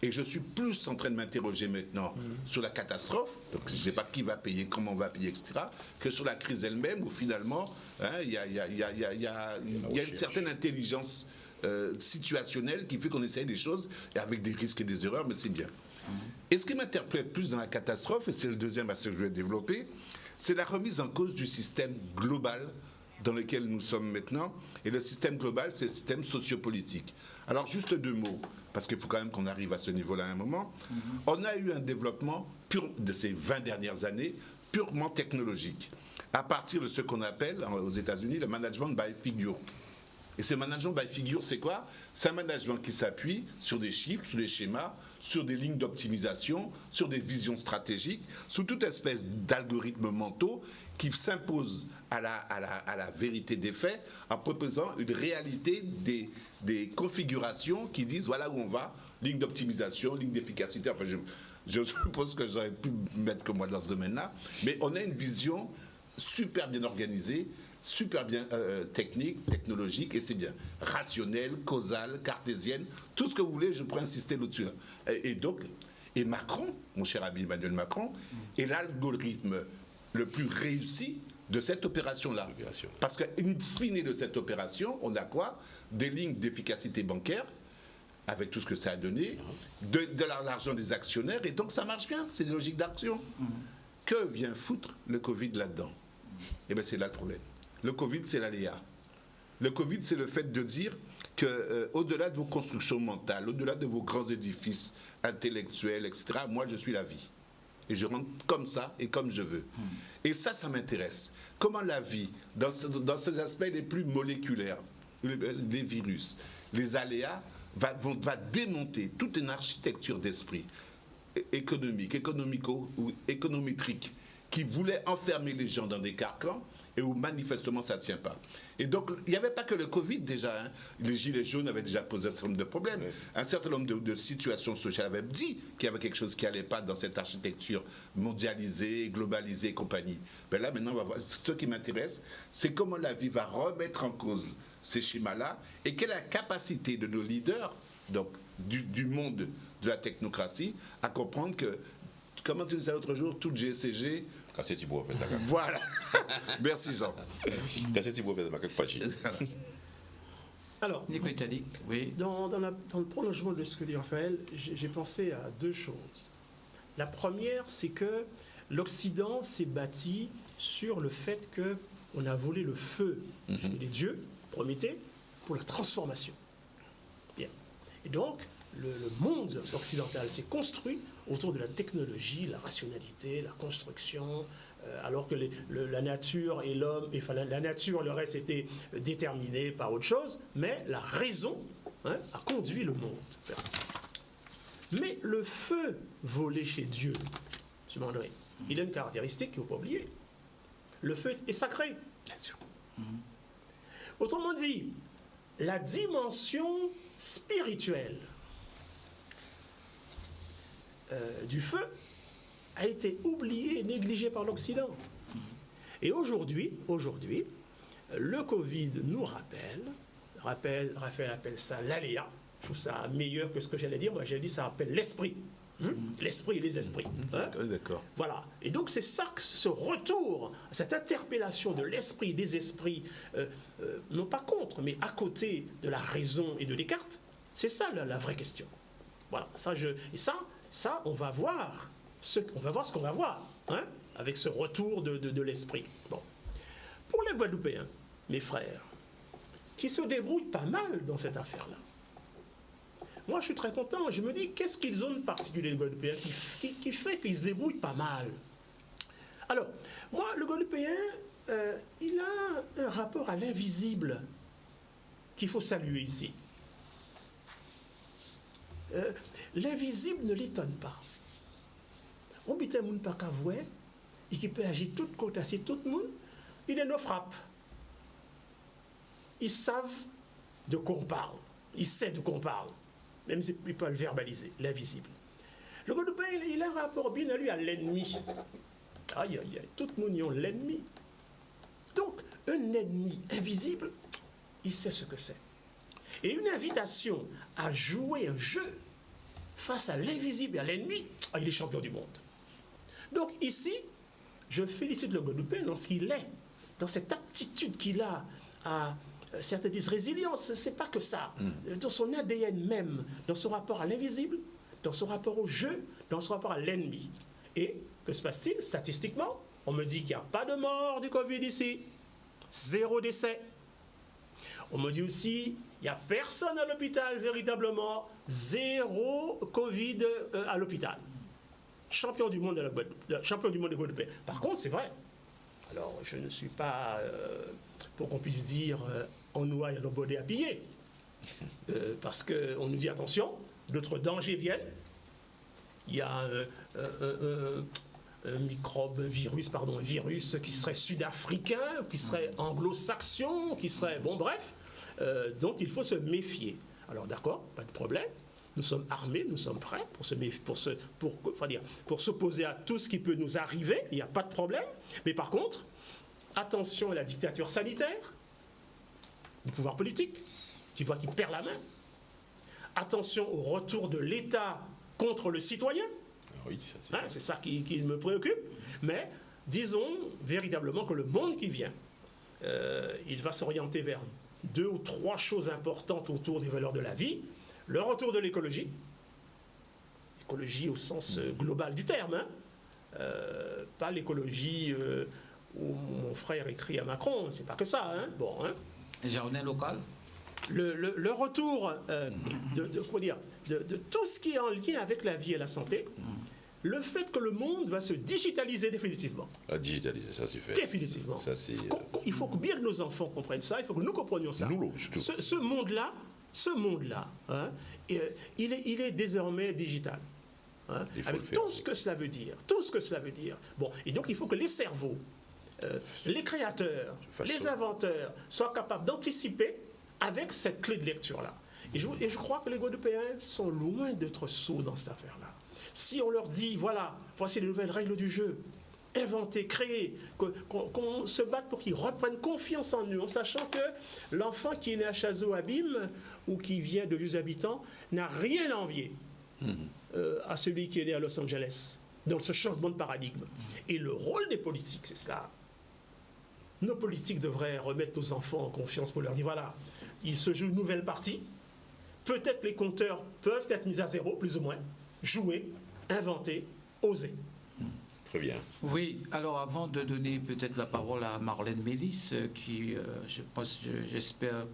Et je suis plus en train de m'interroger maintenant sur la catastrophe, donc je ne sais pas qui va payer, comment on va payer, etc., que sur la crise elle-même, où finalement, il y a une certaine intelligence situationnelle qui fait qu'on essaye des choses avec des risques et des erreurs, mais c'est bien. Et ce qui m'interpelle plus dans la catastrophe, et c'est le deuxième aspect que je vais développer, c'est la remise en cause du système global dans lequel nous sommes maintenant. Et le système global, c'est le système sociopolitique. Alors, juste deux mots, parce qu'il faut quand même qu'on arrive à ce niveau-là à un moment. On a eu un développement de ces 20 dernières années purement technologique, à partir de ce qu'on appelle, aux États-Unis, le management by figure. Et ce management by figure, c'est quoi? C'est un management qui s'appuie sur des chiffres, sur des schémas, sur des lignes d'optimisation, sur des visions stratégiques, sur toute espèce d'algorithmes mentaux qui s'imposent à la vérité des faits en proposant une réalité des configurations qui disent voilà où on va, ligne d'optimisation, ligne d'efficacité. Enfin, je suppose que j'aurais pu mettre que moi dans ce domaine-là, mais on a une vision super bien organisée, super bien technique, technologique, et c'est bien. Rationnelle, causale, cartésienne, tout ce que vous voulez, je pourrais insister là-dessus. Et Macron, mon cher ami Emmanuel Macron, est l'algorithme le plus réussi de cette opération-là. Parce qu'in fine de cette opération, on a quoi? Des lignes d'efficacité bancaire, avec tout ce que ça a donné, de l'argent des actionnaires, et donc ça marche bien, c'est des logiques d'action. que vient foutre le Covid là-dedans? Eh bien, c'est là le problème. Le Covid, c'est l'aléa. Le Covid, c'est le fait de dire que, au-delà de vos constructions mentales, au-delà de vos grands édifices intellectuels, etc., moi, je suis la vie. Et je rentre comme ça et comme je veux. Et ça m'intéresse. Comment la vie, dans ses aspects les plus moléculaires, les virus, les aléas, va démonter toute une architecture d'esprit économique, ou économétrique, qui voulait enfermer les gens dans des carcans et où manifestement ça ne tient pas. Et donc, il n'y avait pas que le Covid déjà. Hein. Les Gilets jaunes avaient déjà posé un certain nombre de problèmes. Oui. Un certain nombre de situations sociales avaient dit qu'il y avait quelque chose qui n'allait pas dans cette architecture mondialisée, globalisée et compagnie. Mais là, maintenant, on va voir. Ce qui m'intéresse, c'est comment la vie va remettre en cause ces schémas-là et quelle est la capacité de nos leaders, donc du monde de la technocratie, à comprendre que, comment tu disais l'autre jour, tout GCG... Voilà. Merci Jean. Alors, oui. Dans le prolongement de ce que dit Raphaël, j'ai pensé à deux choses. La première, c'est que l'Occident s'est bâti sur le fait qu'on a volé le feu des dieux, Prométhée, pour la transformation. Bien. Et donc, le monde occidental s'est construit autour de la technologie, la rationalité, la construction, alors que la nature et l'homme, enfin la nature, le reste était déterminé par autre chose, mais la raison a conduit le monde. Mais le feu volé chez Dieu, M. Mandré, il a une caractéristique qu'il ne faut pas oublier. Le feu est sacré. Bien sûr. Autrement dit, la dimension spirituelle du feu a été oublié et négligé par l'Occident. Et aujourd'hui, le Covid nous Raphaël appelle ça l'aléa. Je trouve ça meilleur que ce que j'allais dire. Moi, j'ai dit ça appelle l'esprit. L'esprit et les esprits. D'accord. Voilà. Et donc, c'est ça, ce retour, cette interpellation de l'esprit, des esprits, non pas contre, mais à côté de la raison et de Descartes, c'est ça la vraie question. Voilà. Ça, on va voir ce qu'on va voir, avec ce retour de l'esprit. Bon. Pour les Guadeloupéens, mes frères, qui se débrouillent pas mal dans cette affaire-là, moi, je suis très content. Je me dis, qu'est-ce qu'ils ont de particulier, les Guadeloupéens, qui fait qu'ils se débrouillent pas mal? Alors, moi, le Guadeloupéen, il a un rapport à l'invisible qu'il faut saluer ici. L'invisible ne l'étonne pas. On dit que moun pas qu'à voir et qui peut agir tout côté, c'est tout le monde, il est nos frappes. Ils savent de quoi on parle. Ils savent de quoi on parle. Même s'ils ne peuvent pas le verbaliser, l'invisible. Le Guadeloupéen, il a un rapport bien à lui à l'ennemi. Aïe, aïe, aïe, tout le monde y a l'ennemi. Donc, un ennemi invisible, il sait ce que c'est. Et une invitation à jouer un jeu face à l'invisible et à l'ennemi, il est champion du monde. Donc ici, je félicite le Guadeloupéen dans ce qu'il est, dans cette aptitude qu'il a à, certains disent résilience, c'est pas que ça, dans son ADN même, dans son rapport à l'invisible, dans son rapport au jeu, dans son rapport à l'ennemi. Et que se passe-t-il statistiquement? On me dit qu'il n'y a pas de mort du Covid ici, 0 décès. On me dit aussi, il n'y a personne à l'hôpital véritablement, 0 Covid à l'hôpital. Champion du monde de Guadeloupe. Par contre, c'est vrai. Alors, je ne suis pas, pour qu'on puisse dire, en noix et en bonnet à piller. Parce qu'on nous dit, attention, d'autres dangers viennent. Il y a un virus qui serait sud-africain, qui serait anglo-saxon, qui serait... Bon, bref. Donc, il faut se méfier. Alors, d'accord, pas de problème. Nous sommes armés, nous sommes prêts pour s'opposer à tout ce qui peut nous arriver. Il n'y a pas de problème. Mais par contre, attention à la dictature sanitaire, du pouvoir politique, qui perd la main. Attention au retour de l'État contre le citoyen. Oui, ça, c'est ça qui me préoccupe. Mais disons véritablement que le monde qui vient, il va s'orienter vers 2 ou 3 choses importantes autour des valeurs de la vie. Le retour de l'écologie au sens global du terme, pas l'écologie où mon frère écrit à Macron, c'est pas que ça. Hein. Bon, hein. Journée locale. Le retour de tout ce qui est en lien avec la vie et la santé, le fait que le monde va se digitaliser définitivement. Digitaliser, ça c'est fait. Définitivement. Ça, il faut que bien que nos enfants comprennent ça, il faut que nous comprenions ça. Nous, surtout. Ce monde-là, hein, il est désormais digital. Hein, avec tout ce que cela veut dire. Bon, et donc il faut que les cerveaux, les créateurs, les inventeurs soient capables d'anticiper avec cette clé de lecture-là. Et je crois que les Guadeloupéens sont loin d'être sots dans cette affaire-là. Si on leur dit, voilà, voici les nouvelles règles du jeu, inventer, créer, qu'on se batte pour qu'ils reprennent confiance en eux, en sachant que l'enfant qui est né à Chazot-Abîme ou qui vient de lieux habitants n'a rien à envier à celui qui est né à Los Angeles, dans ce changement de paradigme. Et le rôle des politiques, c'est cela. Nos politiques devraient remettre nos enfants en confiance pour leur dire, voilà, il se joue une nouvelle partie, peut-être les compteurs peuvent être mis à zéro, plus ou moins, jouer, inventer, oser. Très bien. Oui, alors avant de donner peut-être la parole à Marlène Mélis, qui, j'espère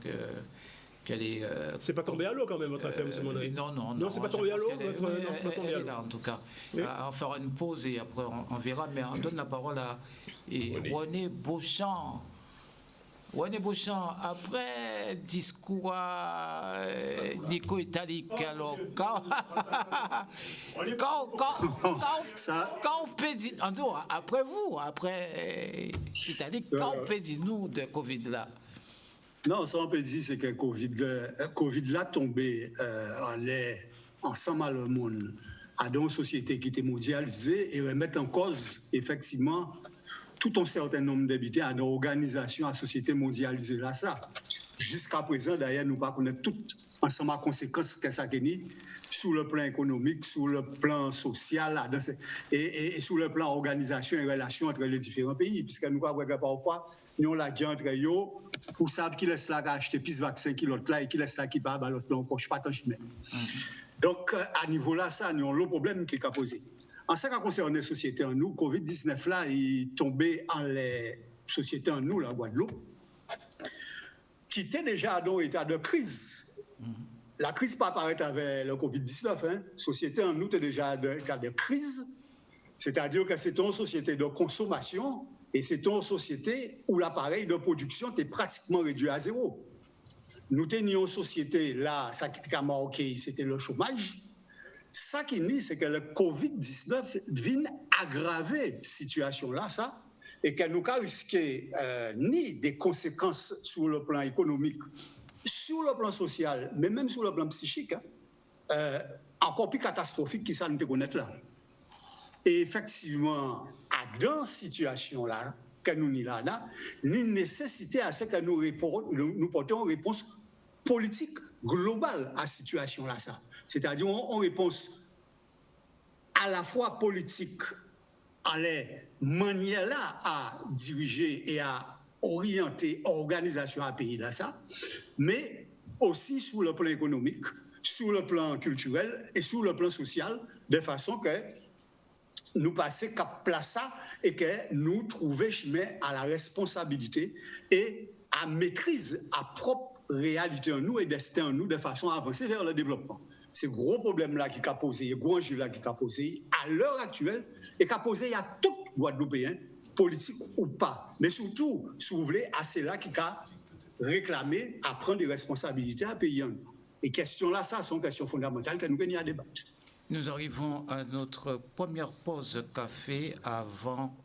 qu'elle est... c'est pas tombé à l'eau quand même, votre affaire, M. Mondry. Non, c'est pas tombé à l'eau. C'est pas tombé à l'eau. Là, en tout cas. Oui. On fera une pause et après on verra, mais on donne la parole à René Beauchamp. René Beauchamp, après discours à Nico Italique, alors quand on peut dire, après vous, après Italique, quand on peut dire nous de Covid là? Non, ça on peut dire, c'est que Covid là tombé ensemble à le monde, à une société qui était mondialisée et remettre en cause effectivement tout un certain nombre d'habitants à une organisation, à la société mondialisée là ça. Jusqu'à présent, d'ailleurs, nous ne connaissons pas toutes ensemble les conséquences que ça a sur le plan économique, sur le plan social et sur le plan organisation et relation entre les différents pays, puisque nous voyons que parfois, nous avons la guerre entre eux pour savoir qui laisse là acheter plus de vaccins qui l'autre là et qui laisse là qui part à l'autre là, on ne coche pas tant chemin. Donc, à niveau là, ça, nous avons le problème qui est posé. En ce qui concerne les sociétés en nous, Covid-19 là, il est tombé en les sociétés en nous, la Guadeloupe, qui était déjà dans un état de crise. La crise pas apparaître avec le Covid-19. Hein. Société en nous était déjà dans un état de crise, c'est-à-dire que c'est une société de consommation et c'est une société où l'appareil de production est pratiquement réduit à zéro. Nous tenions une société là, ça qui a marqué, c'était le chômage. Ça qui dit, c'est que le Covid-19 vient aggraver cette situation-là, ça, et qu'elle nous a risqué ni des conséquences sur le plan économique, sur le plan social, mais même sur le plan psychique, encore plus catastrophique que ça nous connaître là. Et effectivement, dans cette situation-là, que nous n'y là, ni nécessité à ce que nous portons une réponse politique globale à cette situation-là, ça. C'est-à-dire en réponse à la fois politique, en les manières là à diriger et à orienter l'organisation à pays là ça, mais aussi sur le plan économique, sur le plan culturel et sur le plan social, de façon que nous passions cap place ça et que nous trouvions chemin à la responsabilité et à maîtrise à propre réalité en nous et destin en nous de façon à avancer vers le développement. C'est le gros problème-là qui a posé, le gros enjeu-là qui a posé à l'heure actuelle et qui a posé à tout Guadeloupéen, politique ou pas. Mais surtout, si vous voulez, à ceux-là qui a réclamé à prendre des responsabilités à payer en nous. Et questions-là, ça sont questions fondamentales que nous venons à débattre. Nous arrivons à notre première pause café avant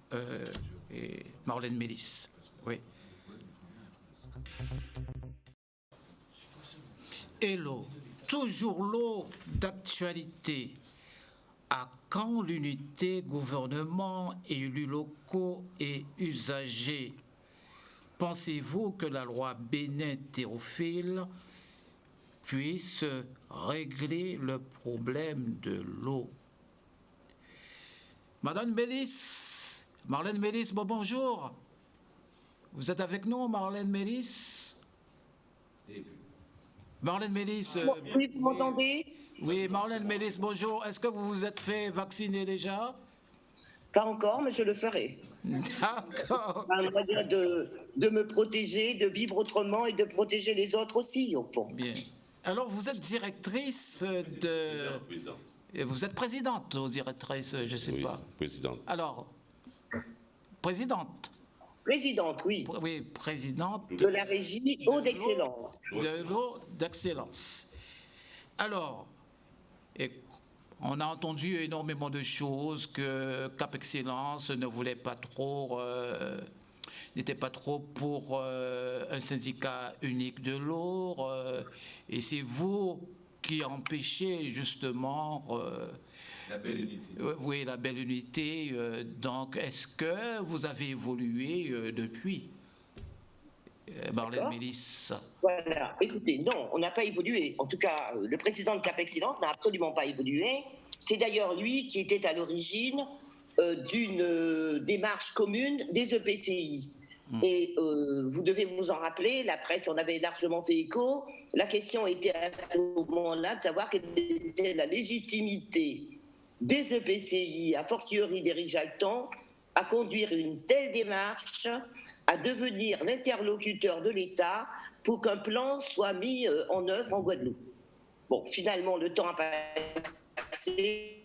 Marlène Mélis. Oui. Hello. Toujours l'eau d'actualité. À quand l'unité gouvernement, élus locaux et usagers? Pensez-vous que la loi Bénin-Théophile puisse régler le problème de l'eau? Madame Mélis, Marlène Mélis, bonjour. Vous êtes avec nous, Marlène Mélis? Marlène Mélis. Oui, vous m'entendez? Oui, Marlène Mélis, bonjour. Est-ce que vous vous êtes fait vacciner déjà? Pas encore, mais je le ferai. D'accord. Un moyen de me protéger, de vivre autrement et de protéger les autres aussi, au fond. Bien. Alors, vous êtes directrice de... Vous êtes présidente ou directrice, je ne sais pas. Présidente. Alors, présidente. Présidente, oui. Oui, présidente. De la régie Eau d'Excellence. De l'eau d'excellence. Alors, on a entendu énormément de choses que Cap Excellence ne voulait pas trop, n'était pas trop pour un syndicat unique de l'eau. Et c'est vous qui empêchez justement la belle unité. Oui, la belle unité. Donc, est-ce que vous avez évolué depuis, Marlène Mélis? Voilà. Écoutez, non, on n'a pas évolué. En tout cas, le président de Cap Excellence n'a absolument pas évolué. C'est d'ailleurs lui qui était à l'origine d'une démarche commune des EPCI. Et vous devez vous en rappeler, la presse en avait largement fait écho. La question était à ce moment-là de savoir quelle était la légitimité des EPCI, a fortiori d'Éric Jalton, à conduire une telle démarche, à devenir l'interlocuteur de l'État pour qu'un plan soit mis en œuvre en Guadeloupe. Bon, finalement, le temps a passé.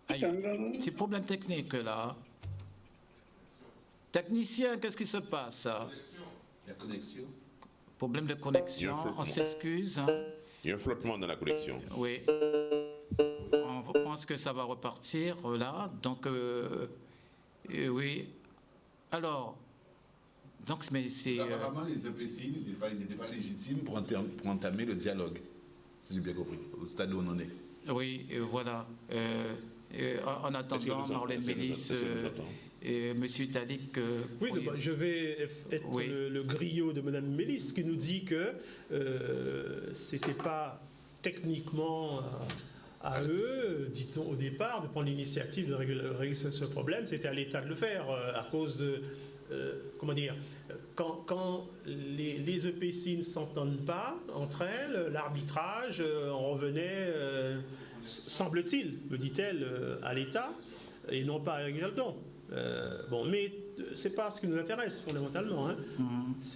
Petit problème technique là. Technicien, qu'est-ce qui se passe? La connexion. Problème de connexion, on s'excuse. Il y a un flottement dans la connexion. Oui. On pense que ça va repartir là. Donc, oui. Alors, donc, mais c'est... Apparemment, les EPCI n'étaient pas légitimes pour entamer le dialogue, si j'ai bien compris, au stade où on en est. Oui, voilà. En attendant, Marlène Mélis... Monsieur Talik... oui, je vais être le griot de Mme Mélis qui nous dit que ce n'était pas techniquement à eux, dit-on au départ, de prendre l'initiative de régler ce problème. C'était à l'État de le faire à cause de... comment dire, quand les EPCI ne s'entendent pas entre elles, l'arbitrage en revenait, semble-t-il, me dit-elle, à l'État et non pas à Éric Jalton. Bon, mais c'est pas ce qui nous intéresse fondamentalement. Hein.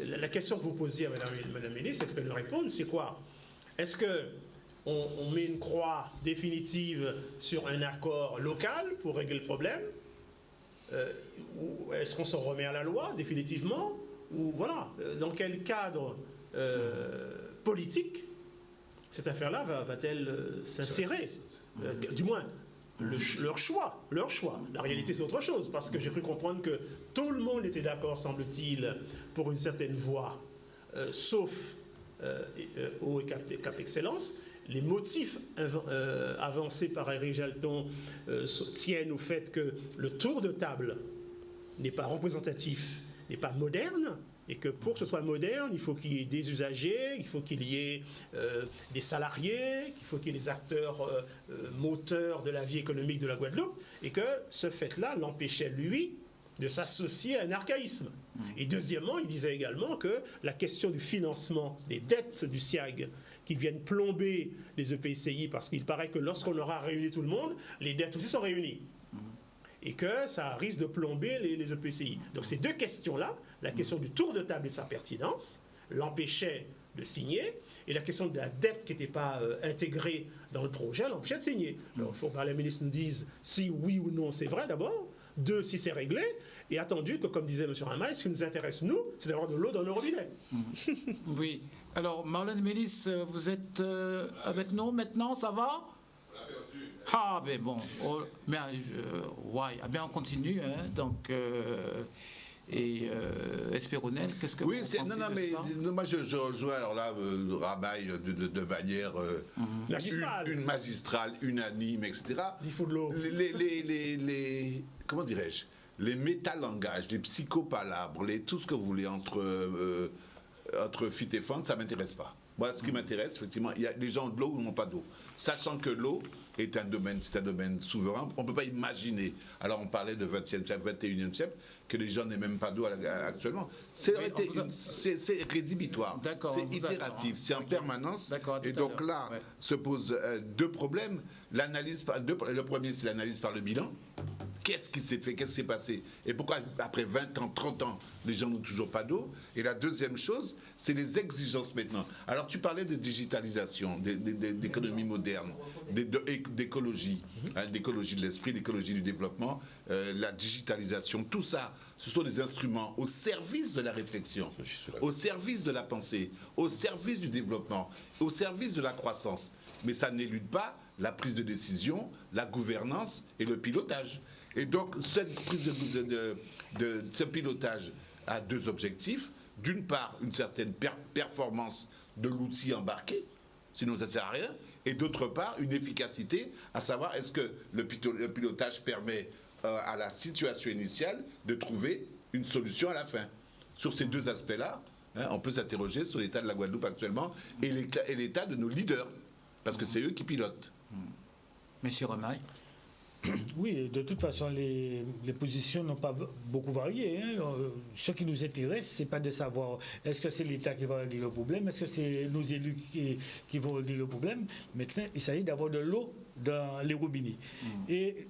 La question que vous posiez à Mme Mélis, c'est qu'elle nous répondre, c'est quoi? Est-ce que on met une croix définitive sur un accord local pour régler le problème, ou est-ce qu'on s'en remet à la loi définitivement, ou voilà, dans quel cadre politique cette affaire-là va-t-elle s'insérer? Du moins. Leur choix. La réalité, c'est autre chose, parce que j'ai cru comprendre que tout le monde était d'accord, semble-t-il, pour une certaine voie, sauf Eau et Cap Excellence. Les motifs avancés par Éric Jalton tiennent au fait que le tour de table n'est pas représentatif, n'est pas moderne, et que pour que ce soit moderne, il faut qu'il y ait des usagers, il faut qu'il y ait des salariés, qu'il faut qu'il y ait des acteurs moteurs de la vie économique de la Guadeloupe, et que ce fait-là l'empêchait, lui, de s'associer à un archaïsme. Et deuxièmement, il disait également que la question du financement des dettes du SIAG qui viennent plomber les EPCI, parce qu'il paraît que lorsqu'on aura réuni tout le monde, les dettes aussi sont réunies. Et que ça risque de plomber les EPCI. Donc ces deux questions-là, la question du tour de table et sa pertinence, l'empêchait de signer, et la question de la dette qui n'était pas intégrée dans le projet l'empêchait de signer. Alors il faut que la ministre nous dise si oui ou non c'est vrai d'abord, deux, si c'est réglé, et attendu que, comme disait M. Ramaille, ce qui nous intéresse, nous, c'est d'avoir de l'eau dans nos robinets. Oui. Alors, Marlène Mélis, vous êtes avec nous maintenant, ça va? Ah, ben bon, mais ouais, bien on continue, hein, donc, Espéronel, qu'est-ce que vous pensez de ça? Moi je rejoins alors là, Ramaille de manière une magistrale, unanime, etc. Il faut de l'eau. Comment dirais-je, les métalangages, les psychopalabres, tout ce que vous voulez entre fit et fente, ça ne m'intéresse pas. Moi, ce qui m'intéresse, effectivement, il y a des gens de l'eau ou n'ont pas d'eau. Sachant que l'eau c'est un domaine souverain, on ne peut pas imaginer, alors on parlait de 20e siècle, 21e siècle, que les gens n'aient même pas d'eau actuellement. C'est rédhibitoire, c'est itératif, c'est en permanence. Et donc là, se posent deux problèmes. Le premier, c'est l'analyse par le bilan. Qu'est-ce qui s'est fait? Qu'est-ce qui s'est passé? Et pourquoi, après 20 ans, 30 ans, les gens n'ont toujours pas d'eau? Et la deuxième chose, c'est les exigences maintenant. Alors, tu parlais de digitalisation, d'économie moderne, d'écologie, d'écologie de l'esprit, d'écologie du développement, la digitalisation, tout ça, ce sont des instruments au service de la réflexion, au service de la pensée, au service du développement, au service de la croissance. Mais ça n'élude pas la prise de décision, la gouvernance et le pilotage. Et donc, cette prise de ce pilotage a deux objectifs. D'une part, une certaine performance de l'outil embarqué, sinon ça ne sert à rien. Et d'autre part, une efficacité, à savoir est-ce que le pilotage permet à la situation initiale de trouver une solution à la fin. Sur ces deux aspects-là, on peut s'interroger sur l'état de la Guadeloupe actuellement et l'état de nos leaders, parce que c'est eux qui pilotent. Monsieur Remaille. Oui, de toute façon, les positions n'ont pas beaucoup varié. Ce qui nous intéresse, ce n'est pas de savoir est-ce que c'est l'État qui va régler le problème, est-ce que c'est nos élus qui vont régler le problème. Maintenant, il s'agit d'avoir de l'eau dans les robinets. Et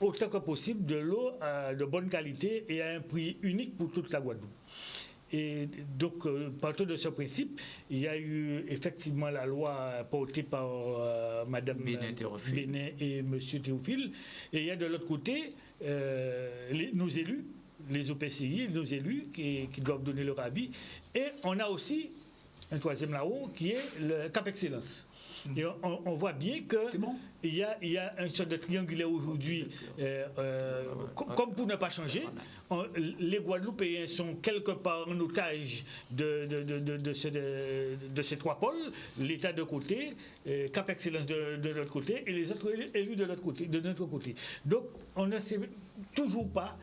autant que possible, de l'eau de bonne qualité et à un prix unique pour toute la Guadeloupe. Et donc, partant de ce principe, il y a eu effectivement la loi portée par Mme Bénin et M. Théophile. Et il y a de l'autre côté nos élus, les OPCI, nos élus qui doivent donner leur avis. Et on a aussi un troisième là-haut qui est le Cap Excellence. Et on voit bien qu'il y a une sorte de triangulaire aujourd'hui, comme pour ne pas changer. Les Guadeloupéens sont quelque part en otage de ces trois pôles, l'État de côté, Cap Excellence de l'autre côté, et les autres élus de notre côté. Donc, on ne sait toujours pas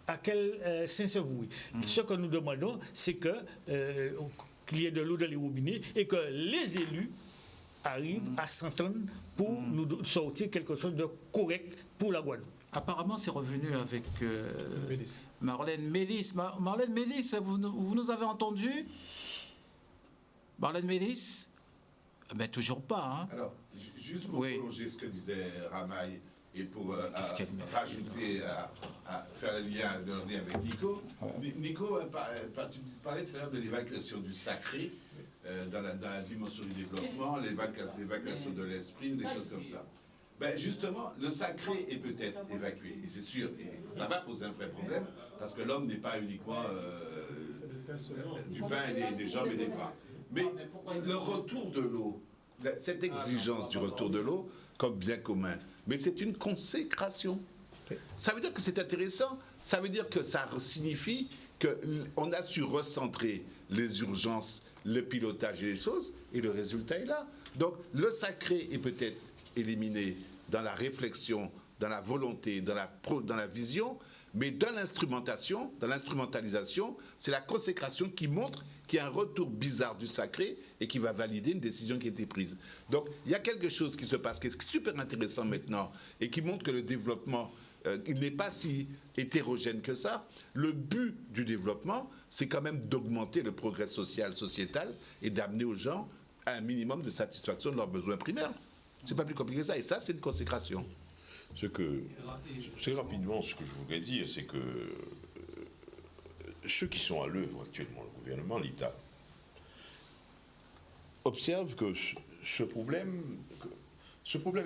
à quel sens se vouer. Ce que nous demandons, c'est qu'il y ait de l'eau dans les robinets et que les élus arrivent à s'entendre pour nous sortir quelque chose de correct pour la Guadeloupe. Apparemment, c'est revenu avec Marlène Mélis. Marlène Mélis, vous nous avez entendu? Marlène Mélis? Ben, toujours pas. Alors, juste pour prolonger ce que disait Ramaille et pour rajouter, à faire le lien avec Nico. Nico, tu parlais tout à l'heure de l'évacuation du sacré dans la dimension du développement, l'évacuation de l'esprit, des choses comme ça. Ben justement, le sacré est peut-être évacué, et c'est sûr, et ça va poser un vrai problème, parce que l'homme n'est pas uniquement du pain et des jambes et des bras. Mais le retour de l'eau, cette exigence du retour de l'eau comme bien commun, mais c'est une consécration. Ça veut dire que c'est intéressant, ça veut dire que ça signifie qu'on a su recentrer les urgences, le pilotage et les choses, et le résultat est là. Donc le sacré est peut-être éliminé dans la réflexion, dans la volonté, dans la vision, mais dans l'instrumentalisation, c'est la consécration qui montre qu'il y a un retour bizarre du sacré et qui va valider une décision qui a été prise. Donc il y a quelque chose qui se passe qui est super intéressant maintenant et qui montre que le développement, il n'est pas si hétérogène que ça. Le but du développement, c'est quand même d'augmenter le progrès social, sociétal et d'amener aux gens un minimum de satisfaction de leurs besoins primaires. C'est pas plus compliqué que ça. Et ça, c'est une consécration. C'est rapidement ce que je voudrais dire, c'est que ceux qui sont à l'œuvre actuellement, le gouvernement, l'État, observent que ce problème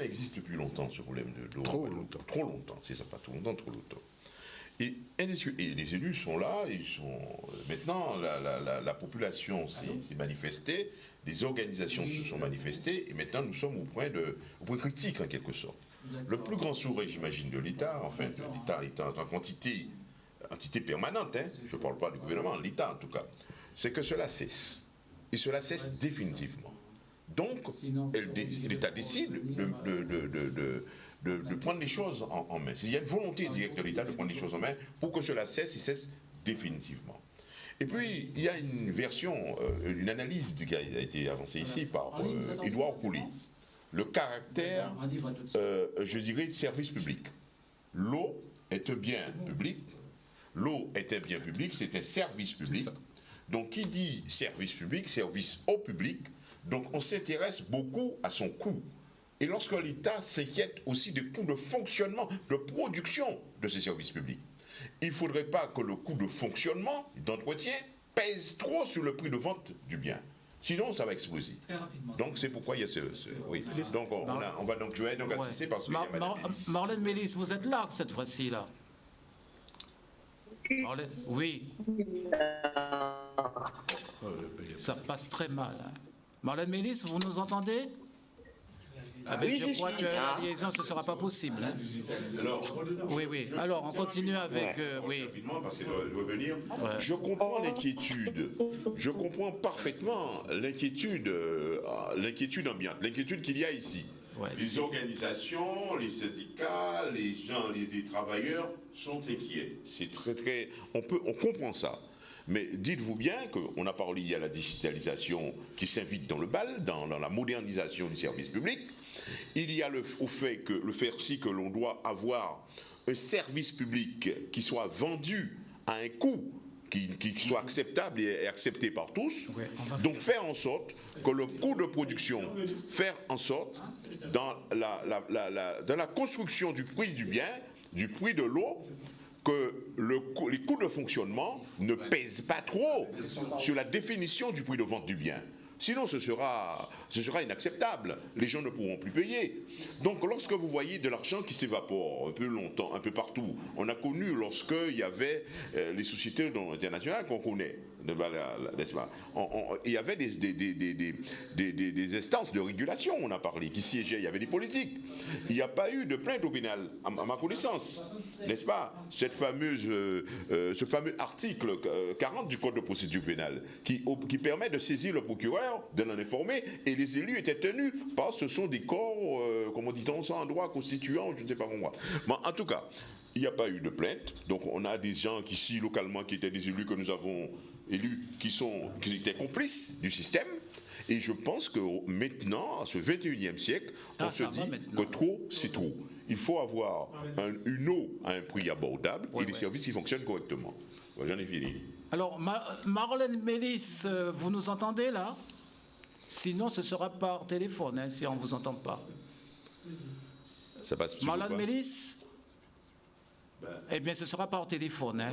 existe depuis longtemps, ce problème de l'eau. Trop longtemps. C'est ça, pas trop longtemps, trop longtemps. Et les élus sont là, maintenant la population s'est manifestée, les organisations se sont manifestées, et maintenant nous sommes au point critique en quelque sorte. Le plus grand souhait, j'imagine, de l'État, enfin, l'État en tant qu'entité permanente, je ne parle pas du gouvernement, l'État en tout cas, c'est que cela cesse. Et cela cesse définitivement. Donc, l'État décide de prendre les choses en main. Il y a une volonté directe de l'État de prendre les choses en main pour que cela cesse et cesse définitivement. Et puis, il y a une version, une analyse qui a été avancée ici par Édouard Coulis. Le caractère, je dirais, de service public. L'eau est un bien public. L'eau est un bien public, c'est un service public. Donc, qui dit service public, service au public, donc on s'intéresse beaucoup à son coût. et lorsque l'État s'inquiète aussi des coûts de fonctionnement, de production de ces services publics. Il ne faudrait pas que le coût de fonctionnement, d'entretien, pèse trop sur le prix de vente du bien. Sinon, ça va exploser. Donc, c'est pourquoi il y a oui. Donc, on va donc jouer, donc assister parce que... Marlène Mélis, vous êtes là cette fois-ci, là. Marlène, oui. Ça passe très mal. Hein. Marlène Mélis, vous nous entendez? Oui, je crois que la liaison, ce ne sera pas possible. Hein. Oui. Alors, on continue avec... oui. Rapidement, parce qu'il doit venir. Ouais. Je comprends l'inquiétude. Je comprends parfaitement l'inquiétude ambiante, l'inquiétude qu'il y a ici. Ouais, les organisations, les syndicats, les gens, les travailleurs sont inquiets. C'est très... On comprend ça. Mais dites-vous bien qu'on a parlé, il y a la digitalisation qui s'invite dans le bal, dans la modernisation du service public. Il y a le fait aussi que l'on doit avoir un service public qui soit vendu à un coût qui soit acceptable et accepté par tous. Donc faire en sorte que le coût de production, faire en sorte dans la construction du prix du bien, du prix de l'eau, que les coûts de fonctionnement ne pèsent pas trop sur la définition du prix de vente du bien. Sinon, ce sera inacceptable. Les gens ne pourront plus payer. Donc, lorsque vous voyez de l'argent qui s'évapore un peu longtemps, un peu partout, on a connu lorsqu'il y avait les sociétés internationales qu'on connaît, n'est-ce pas ? Il y avait des instances de régulation, on a parlé, qui siégeaient. Il y avait des politiques. Il n'y a pas eu de plainte au pénal, à ma connaissance, n'est-ce pas ? Ce fameux article 40 du Code de procédure pénale qui permet de saisir le procureur, de l'en informer, et les élus étaient tenus parce que ce sont des corps, comment dit-on ça en droit, constituants, je ne sais pas comment. Mais en tout cas, il n'y a pas eu de plainte. Donc on a des gens ici localement qui étaient des élus que nous avons élus qui étaient complices du système. Et je pense que maintenant, à ce 21e siècle, on se dit que trop, c'est trop. Il faut avoir une eau à un prix abordable et des services qui fonctionnent correctement. J'en ai fini. Alors, Marlène Mélis, vous nous entendez là ? Sinon, ce sera par téléphone, hein, si on ne vous entend pas. Ça passe Marlène Mélis ? Eh bien, ce sera par téléphone, hein,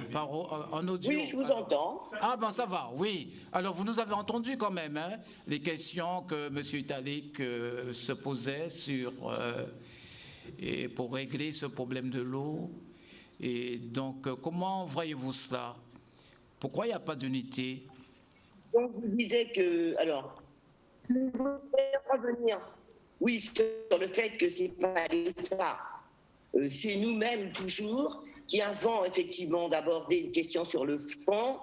en audio. Oui, je vous entends. Ah ben ça va, oui. Alors, vous nous avez entendu quand même, hein, les questions que M. Italic se posait et pour régler ce problème de l'eau. Et donc, comment voyez-vous cela ? Pourquoi il n'y a pas d'unité ? Donc, vous disiez que... Alors, si vous voulez revenir, oui, sur le fait que ce n'est pas l'État, c'est nous-mêmes toujours qui avons effectivement d'aborder une question sur le fond,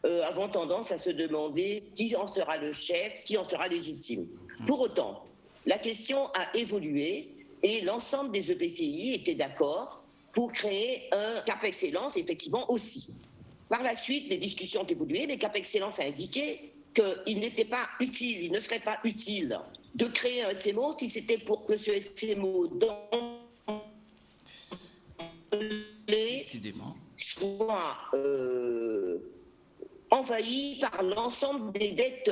avons tendance à se demander qui en sera le chef, qui en sera légitime. Pour autant, la question a évolué et l'ensemble des EPCI étaient d'accord pour créer un Cap Excellence, effectivement aussi. Par la suite, les discussions ont évolué, mais Cap Excellence a indiqué qu'il n'était pas utile, il ne serait pas utile de créer un SMO si c'était pour que ce SMO soit envahi par l'ensemble des dettes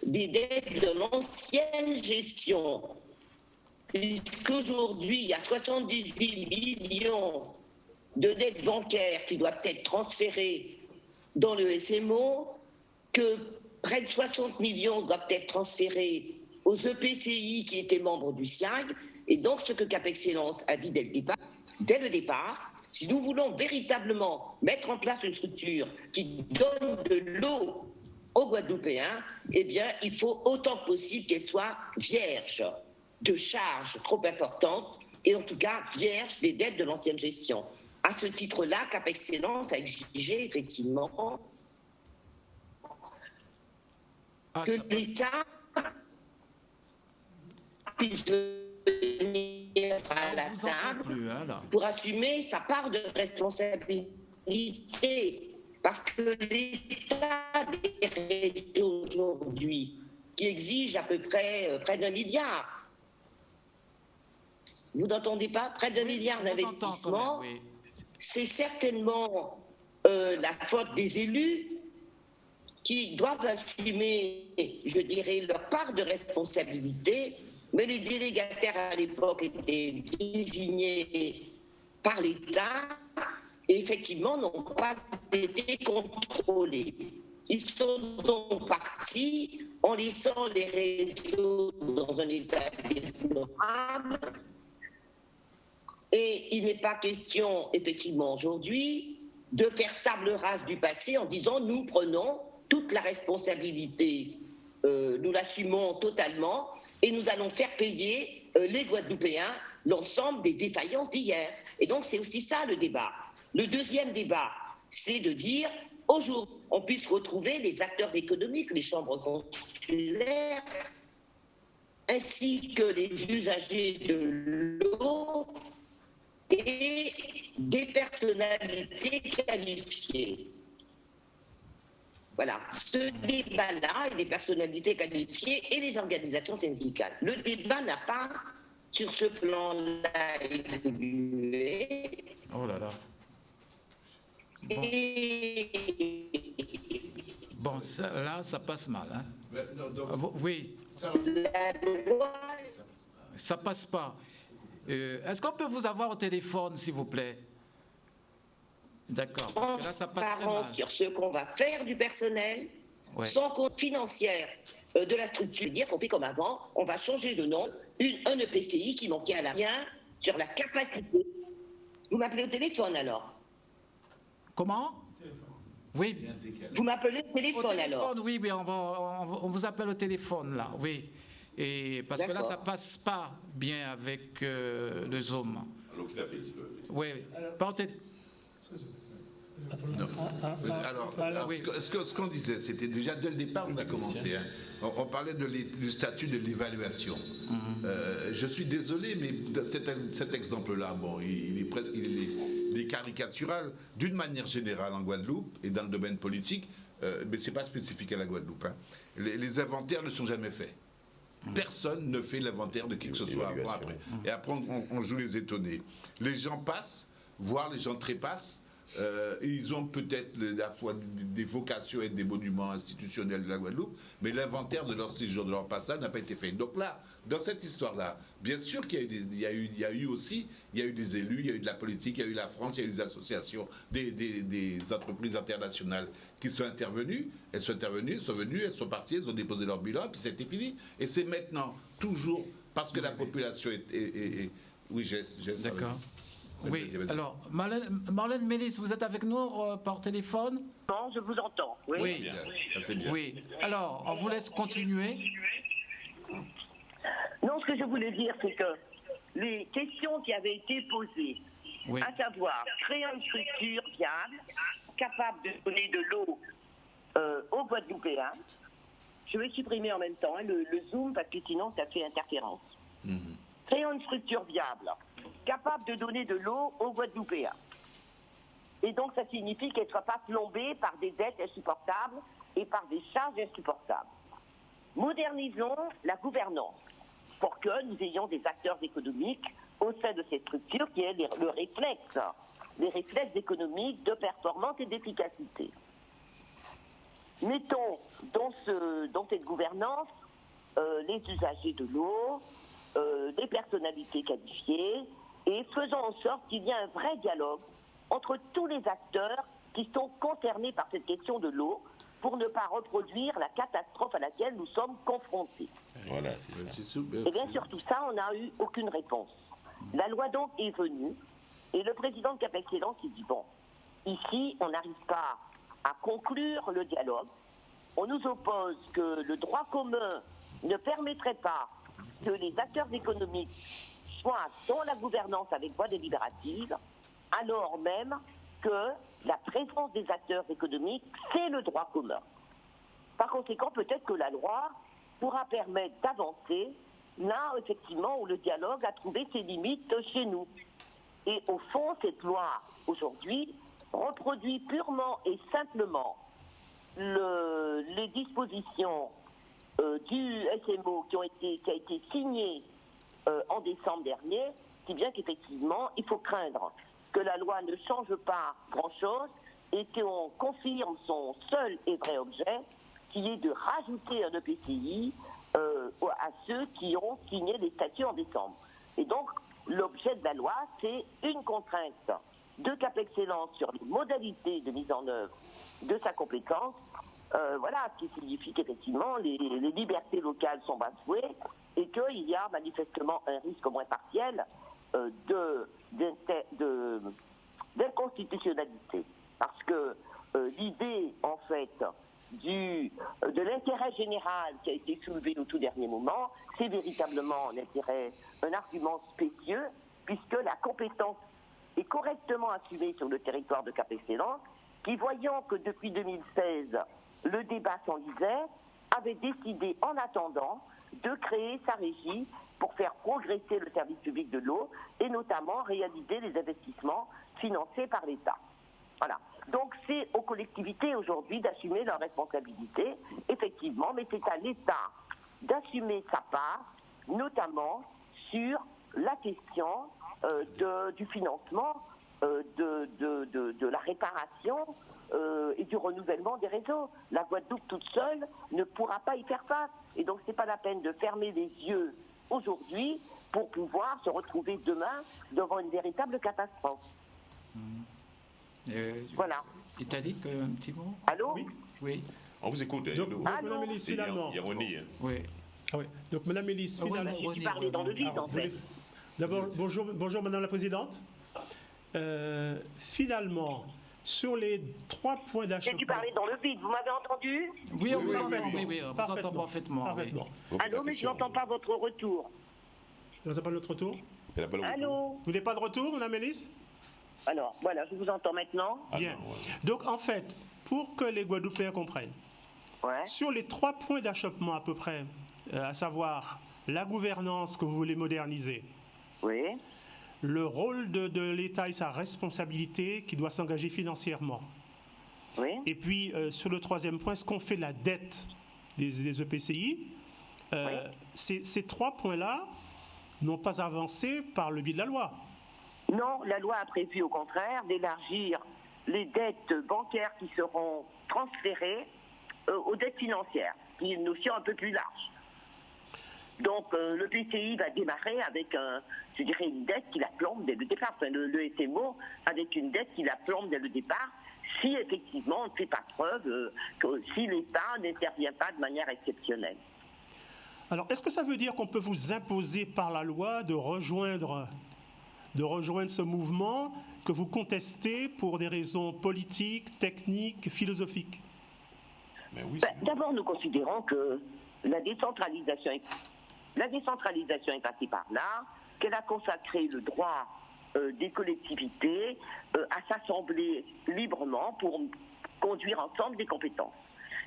de l'ancienne gestion. Puisqu'aujourd'hui, il y a 78 millions de dettes bancaires qui doivent être transférées dans le SMO, que près de 60 millions doivent être transférés aux EPCI qui étaient membres du SIAG. Et donc, ce que Cap Excellence a dit dès le départ, si nous voulons véritablement mettre en place une structure qui donne de l'eau aux Guadeloupéens, eh bien, il faut autant que possible qu'elle soit vierge de charges trop importantes et en tout cas vierge des dettes de l'ancienne gestion. À ce titre-là, Cap Excellence a exigé effectivement que l'État puisse venir à la table pour assumer sa part de responsabilité. Parce que l'État aujourd'hui, qui exige à peu près d'1 milliard, vous n'entendez pas ? Près d'1 milliard d'investissements, c'est certainement la faute des élus qui doivent assumer, je dirais, leur part de responsabilité mais les délégataires à l'époque étaient désignés par l'État et effectivement n'ont pas été contrôlés. Ils sont donc partis en laissant les réseaux dans un état déplorable. Et il n'est pas question, effectivement, aujourd'hui, de faire table rase du passé en disant nous prenons toute la responsabilité, nous l'assumons totalement et nous allons faire payer les Guadeloupéens l'ensemble des défaillances d'hier. Et donc c'est aussi ça le débat. Le deuxième débat, c'est de dire aujourd'hui on puisse retrouver les acteurs économiques, les chambres consulaires, ainsi que les usagers de l'eau et des personnalités qualifiées. Voilà, ce débat-là, et les personnalités qualifiées et les organisations syndicales. Le débat n'a pas, sur ce plan-là, évolué. Oh là là. Bon, là, ça passe mal. Hein? Oui. Ça passe pas. Est-ce qu'on peut vous avoir au téléphone, s'il vous plaît? D'accord. Parce que là, ça passe très mal. Sur ce qu'on va faire du personnel, sans compte financière de la structure, dire qu'on fait comme avant, on va changer de nom, un EPCI qui manquait à la rien sur la capacité. Vous m'appelez au téléphone alors? Comment? Oui. Vous m'appelez au téléphone alors? Oui, on vous appelle au téléphone là, oui. Et parce que là, ça passe pas bien avec le Zoom. Alors qu'il appelle. Oui, portez. Non. Alors, ce qu'on disait, c'était déjà dès le départ, on a commencé. Hein. On parlait du statut de l'évaluation. Je suis désolé, mais cet exemple-là, bon, il est caricatural d'une manière générale en Guadeloupe et dans le domaine politique, mais ce n'est pas spécifique à la Guadeloupe. Hein. Les inventaires ne sont jamais faits. Personne ne fait l'inventaire de qui que ce soit avant, après. Et après, on joue les étonnés. Les gens passent, voire les gens trépassent. Ils ont peut-être la fois des vocations et des monuments institutionnels de la Guadeloupe, mais l'inventaire de leur séjour, de leur passage n'a pas été fait. Donc là, dans cette histoire-là, bien sûr qu'il y a eu des élus, il y a eu de la politique, il y a eu la France, il y a eu des associations, des entreprises internationales qui sont intervenues. Elles sont intervenues, elles sont venues, elles sont parties, elles ont déposé leur bilan, puis c'était fini. Et c'est maintenant, toujours, parce que la population est... Oui, j'ai... D'accord. Oui, alors, Marlène Mélis, vous êtes avec nous par téléphone? Non, je vous entends. Oui, c'est bien. Oui. Alors, on vous laisse continuer. Non, ce que je voulais dire, c'est que les questions qui avaient été posées, à savoir créer une structure viable, capable de donner de l'eau aux Guadeloupéens, je vais supprimer en même temps le Zoom parce que sinon ça fait interférence. Créer une structure viable, capable de donner de l'eau aux Guadeloupéens. Et donc, ça signifie qu'elle ne soit pas plombée par des dettes insupportables et par des charges insupportables. Modernisons la gouvernance pour que nous ayons des acteurs économiques au sein de cette structure qui aient les réflexes économiques de performance et d'efficacité. Mettons dans cette gouvernance les usagers de l'eau, des personnalités qualifiées, et faisons en sorte qu'il y ait un vrai dialogue entre tous les acteurs qui sont concernés par cette question de l'eau pour ne pas reproduire la catastrophe à laquelle nous sommes confrontés. Voilà, c'est ça. Et bien sur tout ça, on n'a eu aucune réponse. La loi donc est venue et le président de Cap Excellence il dit bon, ici on n'arrive pas à conclure le dialogue, on nous oppose que le droit commun ne permettrait pas que les acteurs économiques soient dans la gouvernance avec voix délibérative, alors même que la présence des acteurs économiques, c'est le droit commun. Par conséquent, peut-être que la loi pourra permettre d'avancer là, effectivement, où le dialogue a trouvé ses limites chez nous. Et au fond, cette loi, aujourd'hui, reproduit purement et simplement les dispositions du SMO qui a été signé en décembre dernier, si bien qu'effectivement, il faut craindre que la loi ne change pas grand-chose et qu'on confirme son seul et vrai objet, qui est de rajouter un EPCI à ceux qui ont signé les statuts en décembre. Et donc, l'objet de la loi, c'est une contrainte de Cap Excellence sur les modalités de mise en œuvre de sa compétence, voilà, ce qui signifie qu'effectivement, les libertés locales sont bafouées et qu'il y a manifestement un risque au moins partiel d'inconstitutionnalité. Parce que l'idée, en fait, de l'intérêt général qui a été soulevé au tout dernier moment, c'est véritablement un argument spécieux, puisque la compétence est correctement assumée sur le territoire de Cap Excellence, qui, voyant que depuis 2016, le débat s'enlisait, avait décidé en attendant de créer sa régie pour faire progresser le service public de l'eau et notamment réaliser les investissements financés par l'État. Voilà. Donc c'est aux collectivités aujourd'hui d'assumer leurs responsabilités, effectivement, mais c'est à l'État d'assumer sa part, notamment sur la question du financement, de la réparation et du renouvellement des réseaux. La Guadeloupe toute seule ne pourra pas y faire face. Et donc, ce n'est pas la peine de fermer les yeux aujourd'hui pour pouvoir se retrouver demain devant une véritable catastrophe. Voilà. Italique, un petit mot? Allô? Oui. On vous écoute. Donc, Mme Élise, finalement. Il y a Ronnie. Oui. Ah oui. Donc, Mme Élise, finalement. J'ai dû parler dans le vide, en fait. D'abord, bonjour, Madame la Présidente. Finalement, sur les 3 points d'achoppement... J'ai dû parler dans le vide, vous m'avez entendu? Oui, on vous entend, on vous entend parfaitement. Oui. Allô, mais je n'entends pas votre retour. Vous n'entendez pas notre retour? Allô? Vous n'avez pas de retour, Mme Élise? Alors, voilà, je vous entends maintenant. Bien. Donc, en fait, pour que les Guadeloupéens comprennent, sur les 3 points d'achoppement à peu près, à savoir la gouvernance que vous voulez moderniser, le rôle de l'État et sa responsabilité qui doit s'engager financièrement, et puis sur le 3e point, ce qu'on fait de la dette des EPCI, ces 3 points-là n'ont pas avancé par le biais de la loi. Non, la loi a prévu au contraire d'élargir les dettes bancaires qui seront transférées aux dettes financières, qui est une notion un peu plus large. Donc le PCI va démarrer avec, une dette qui la plombe dès le départ, enfin le SMO avec une dette qui la plombe dès le départ, si effectivement on ne fait pas preuve, si l'État n'intervient pas de manière exceptionnelle. Alors est-ce que ça veut dire qu'on peut vous imposer par la loi de rejoindre ce mouvement que vous contestez pour des raisons politiques, techniques, philosophiques? D'abord, nous considérons que la décentralisation est passée par là, qu'elle a consacré le droit des collectivités à s'assembler librement pour conduire ensemble des compétences.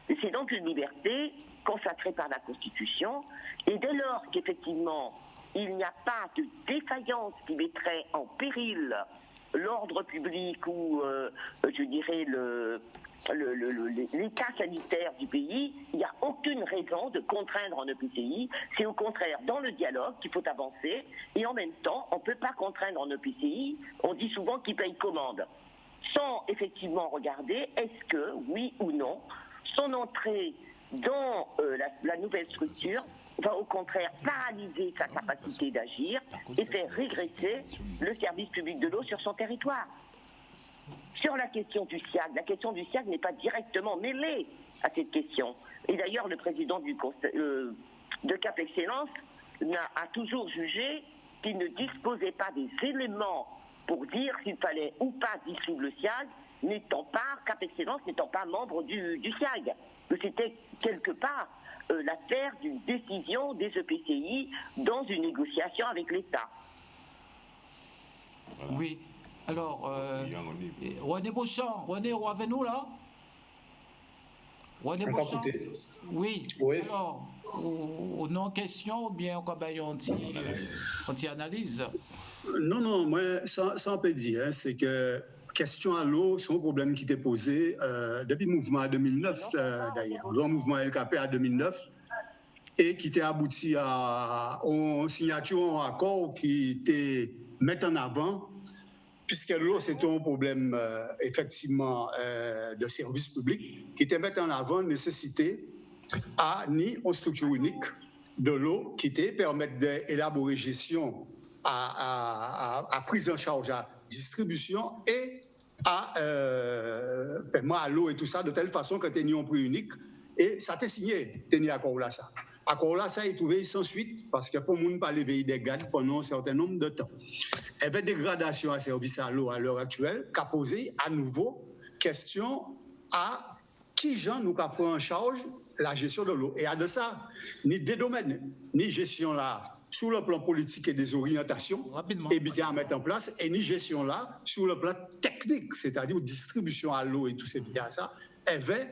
Et c'est donc une liberté consacrée par la Constitution, et dès lors qu'effectivement il n'y a pas de défaillance qui mettrait en péril l'ordre public ou, l'état sanitaire du pays, il n'y a aucune raison de contraindre un EPCI. C'est au contraire dans le dialogue qu'il faut avancer, et en même temps, on ne peut pas contraindre un EPCI, on dit souvent qu'il paye commande, sans effectivement regarder est-ce que, oui ou non, son entrée dans la nouvelle structure va au contraire paralyser sa capacité d'agir et faire régresser le service public de l'eau sur son territoire. Sur la question du SIAG n'est pas directement mêlée à cette question. Et d'ailleurs, le président de Cap Excellence a toujours jugé qu'il ne disposait pas des éléments pour dire s'il fallait ou pas dissoudre le SIAG, Cap Excellence n'étant pas membre du SIAG. Que c'était quelque part l'affaire d'une décision des EPCI dans une négociation avec l'État. Voilà. Oui. Alors, René Beauchamp, René, on est avec nous là? René Beauchamp? Oui. Alors, non question ou bien anti-analyse? Non, moi, ça on peut dire, c'est que question à l'eau, c'est un problème qui était posé depuis le mouvement 2009, d'ailleurs. Le mouvement LKP à 2009, et qui était abouti à une signature, un accord qui était mis en avant, puisque l'eau, c'était un problème, effectivement, de service public, qui était mis en avant nécessité à ni une structure unique, de l'eau qui permettent d'élaborer gestion à prise en charge, à distribution et à paiement à l'eau et tout ça, de telle façon que tu as un prix unique. Et ça t'est signé, tu as accord là ça. Accord là, ça est trouvé sans suite, parce que pour le monde pas lever des gardes pendant un certain nombre de temps. Il y avait dégradation à service à l'eau à l'heure actuelle, qui a posé à nouveau question à qui gens nous prend en charge la gestion de l'eau. Et à de ça, ni des domaines, ni gestion là, sur le plan politique et des orientations, et bien à mettre en place, et ni gestion là, sur le plan technique, c'est-à-dire distribution à l'eau et tout ces bien ça, avait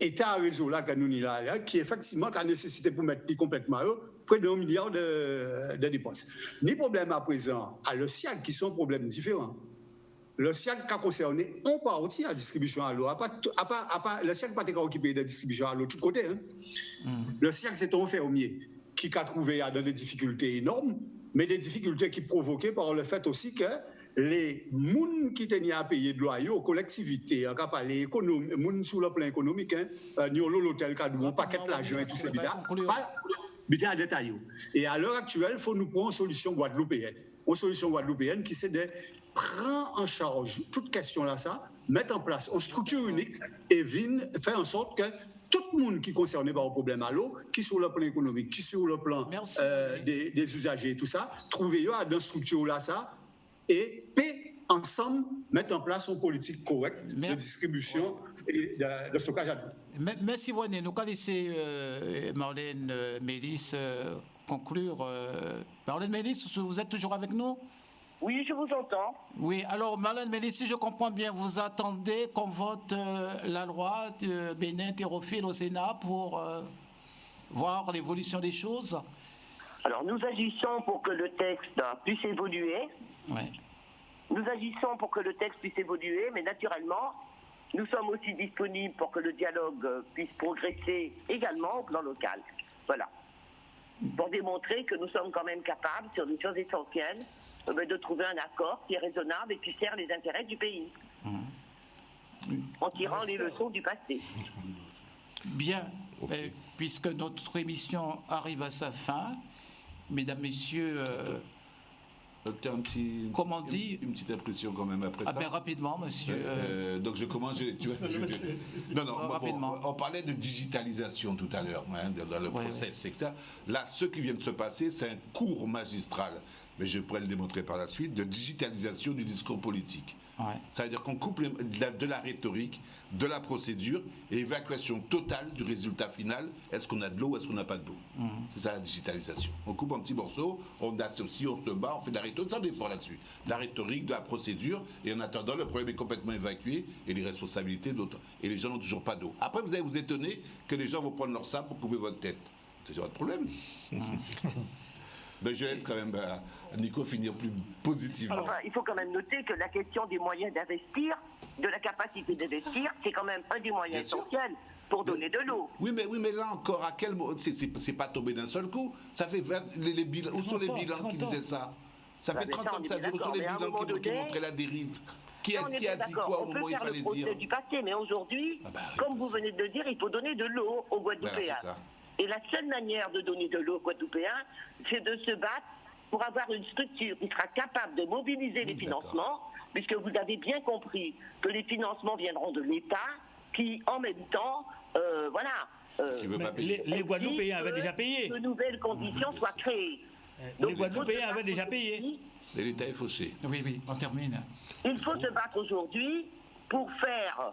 état à réseau là que nous n'y là, qui effectivement a nécessité pour mettre complètement près de 1 milliard de dépenses. Ni problème à présent à le SIAG qui sont problèmes différents. Le SIAG a concerné on partie à la distribution à l'eau. Le SIAG n'a pas été occupé de la distribution à l'eau de tous côtés. Le SIAG, c'est un fermier qui a trouvé dans des difficultés énormes, mais des difficultés qui provoquées par le fait aussi que les gens qui tenaient à payer de loyer aux collectivités, les économies sur le plan économique, l'hôtel, un paquet de l'argent et tout ça, bien en détail. Et à l'heure actuelle, il faut nous prendre une solution guadeloupéenne. Une solution guadeloupéenne qui c'est de prendre en charge toute question là, ça, mettre en place une structure unique et faire en sorte que tout le monde qui est concerné par le problème à l'eau, qui sur le plan économique, qui sur le plan des usagers et tout ça, trouver dans une structure là, ça, et ensemble mettre en place une politique correcte de distribution et de stockage à l'eau. Merci Voynet. Nous allons laisser Marlène Mélis conclure. Marlène Mélis, vous êtes toujours avec nous? Oui, je vous entends. Oui, alors Marlène Mélis, si je comprends bien, vous attendez qu'on vote la loi de Bénin Théophile au Sénat pour voir l'évolution des choses? Alors nous agissons pour que le texte puisse évoluer. Ouais. Nous agissons pour que le texte puisse évoluer, mais naturellement, nous sommes aussi disponibles pour que le dialogue puisse progresser également au plan local. Voilà. Pour démontrer que nous sommes quand même capables, sur des choses essentielles, de trouver un accord qui est raisonnable et qui sert les intérêts du pays. En tirant les leçons du passé. Bien. Puisque notre émission arrive à sa fin, mesdames, messieurs... Docteur, comment dit une petite impression quand même après ça. Ben, rapidement, monsieur. Donc je commence. Non, rapidement. On parlait de digitalisation tout à l'heure, dans le process. C'est que ça. Là, ce qui vient de se passer, c'est un cours magistral, mais je pourrais le démontrer par la suite, de digitalisation du discours politique. Ouais. Ça veut dire qu'on coupe de la rhétorique, de la procédure et évacuation totale du résultat final. Est-ce qu'on a de l'eau ou est-ce qu'on n'a pas de l'eau? C'est ça la digitalisation. On coupe un petit morceau, on associe, on se bat, on fait de la rhétorique, ça dépend là-dessus. De la rhétorique, de la procédure, et en attendant, le problème est complètement évacué et les responsabilités d'autres. Et les gens n'ont toujours pas d'eau. Après, vous allez vous étonner que les gens vont prendre leur sabre pour couper votre tête. C'est votre problème. Mais je laisse quand même Nico finir plus positivement. Enfin, il faut quand même noter que la question des moyens d'investir, de la capacité d'investir, c'est quand même un des moyens essentiels pour donner de l'eau. Oui, mais là encore, à quel moment c'est pas tombé d'un seul coup. Ça fait 20, les bilans. Où sont les bilans qui disaient ça? Ça fait 30 ans que ça dure. Où sont les bilans qui montraient la dérive? Qui a dit quoi au moment où il fallait dire? On peut faire le procès du passé, mais aujourd'hui, comme vous venez de le dire, il faut donner de l'eau aux Guadeloupéens. Et la seule manière de donner de l'eau aux Guadeloupéens, c'est de se battre pour avoir une structure qui sera capable de mobiliser les financements, puisque vous avez bien compris que les financements viendront de l'État, qui en même temps, les Guadeloupéens avaient déjà payé. De nouvelles conditions soient créées. Donc, les Guadeloupéens avaient déjà payé. Et l'État est fauché. Oui, on termine. Il faut se battre aujourd'hui pour faire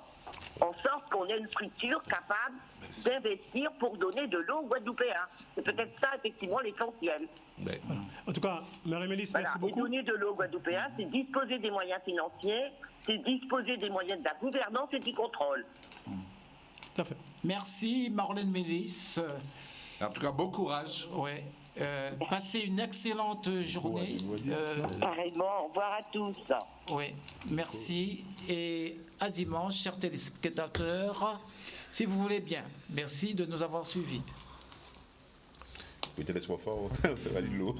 en sorte qu'on ait une structure capable d'investir pour donner de l'eau aux Guadeloupéens. C'est peut-être ça, effectivement, l'essentiel. Voilà. En tout cas, Marie-Mélis, merci beaucoup. Et donner de l'eau aux Guadeloupéens, c'est disposer des moyens financiers, c'est disposer des moyens de la gouvernance et du contrôle. Tout à fait. Merci, Marlène Mélis. En tout cas, bon courage. Ouais. Passez une excellente journée. Pareillement, au revoir à tous. Oui, merci. Et à dimanche, chers téléspectateurs, si vous voulez bien. Merci de nous avoir suivis. Oui, laisse-moi fort, on va aller de l'eau.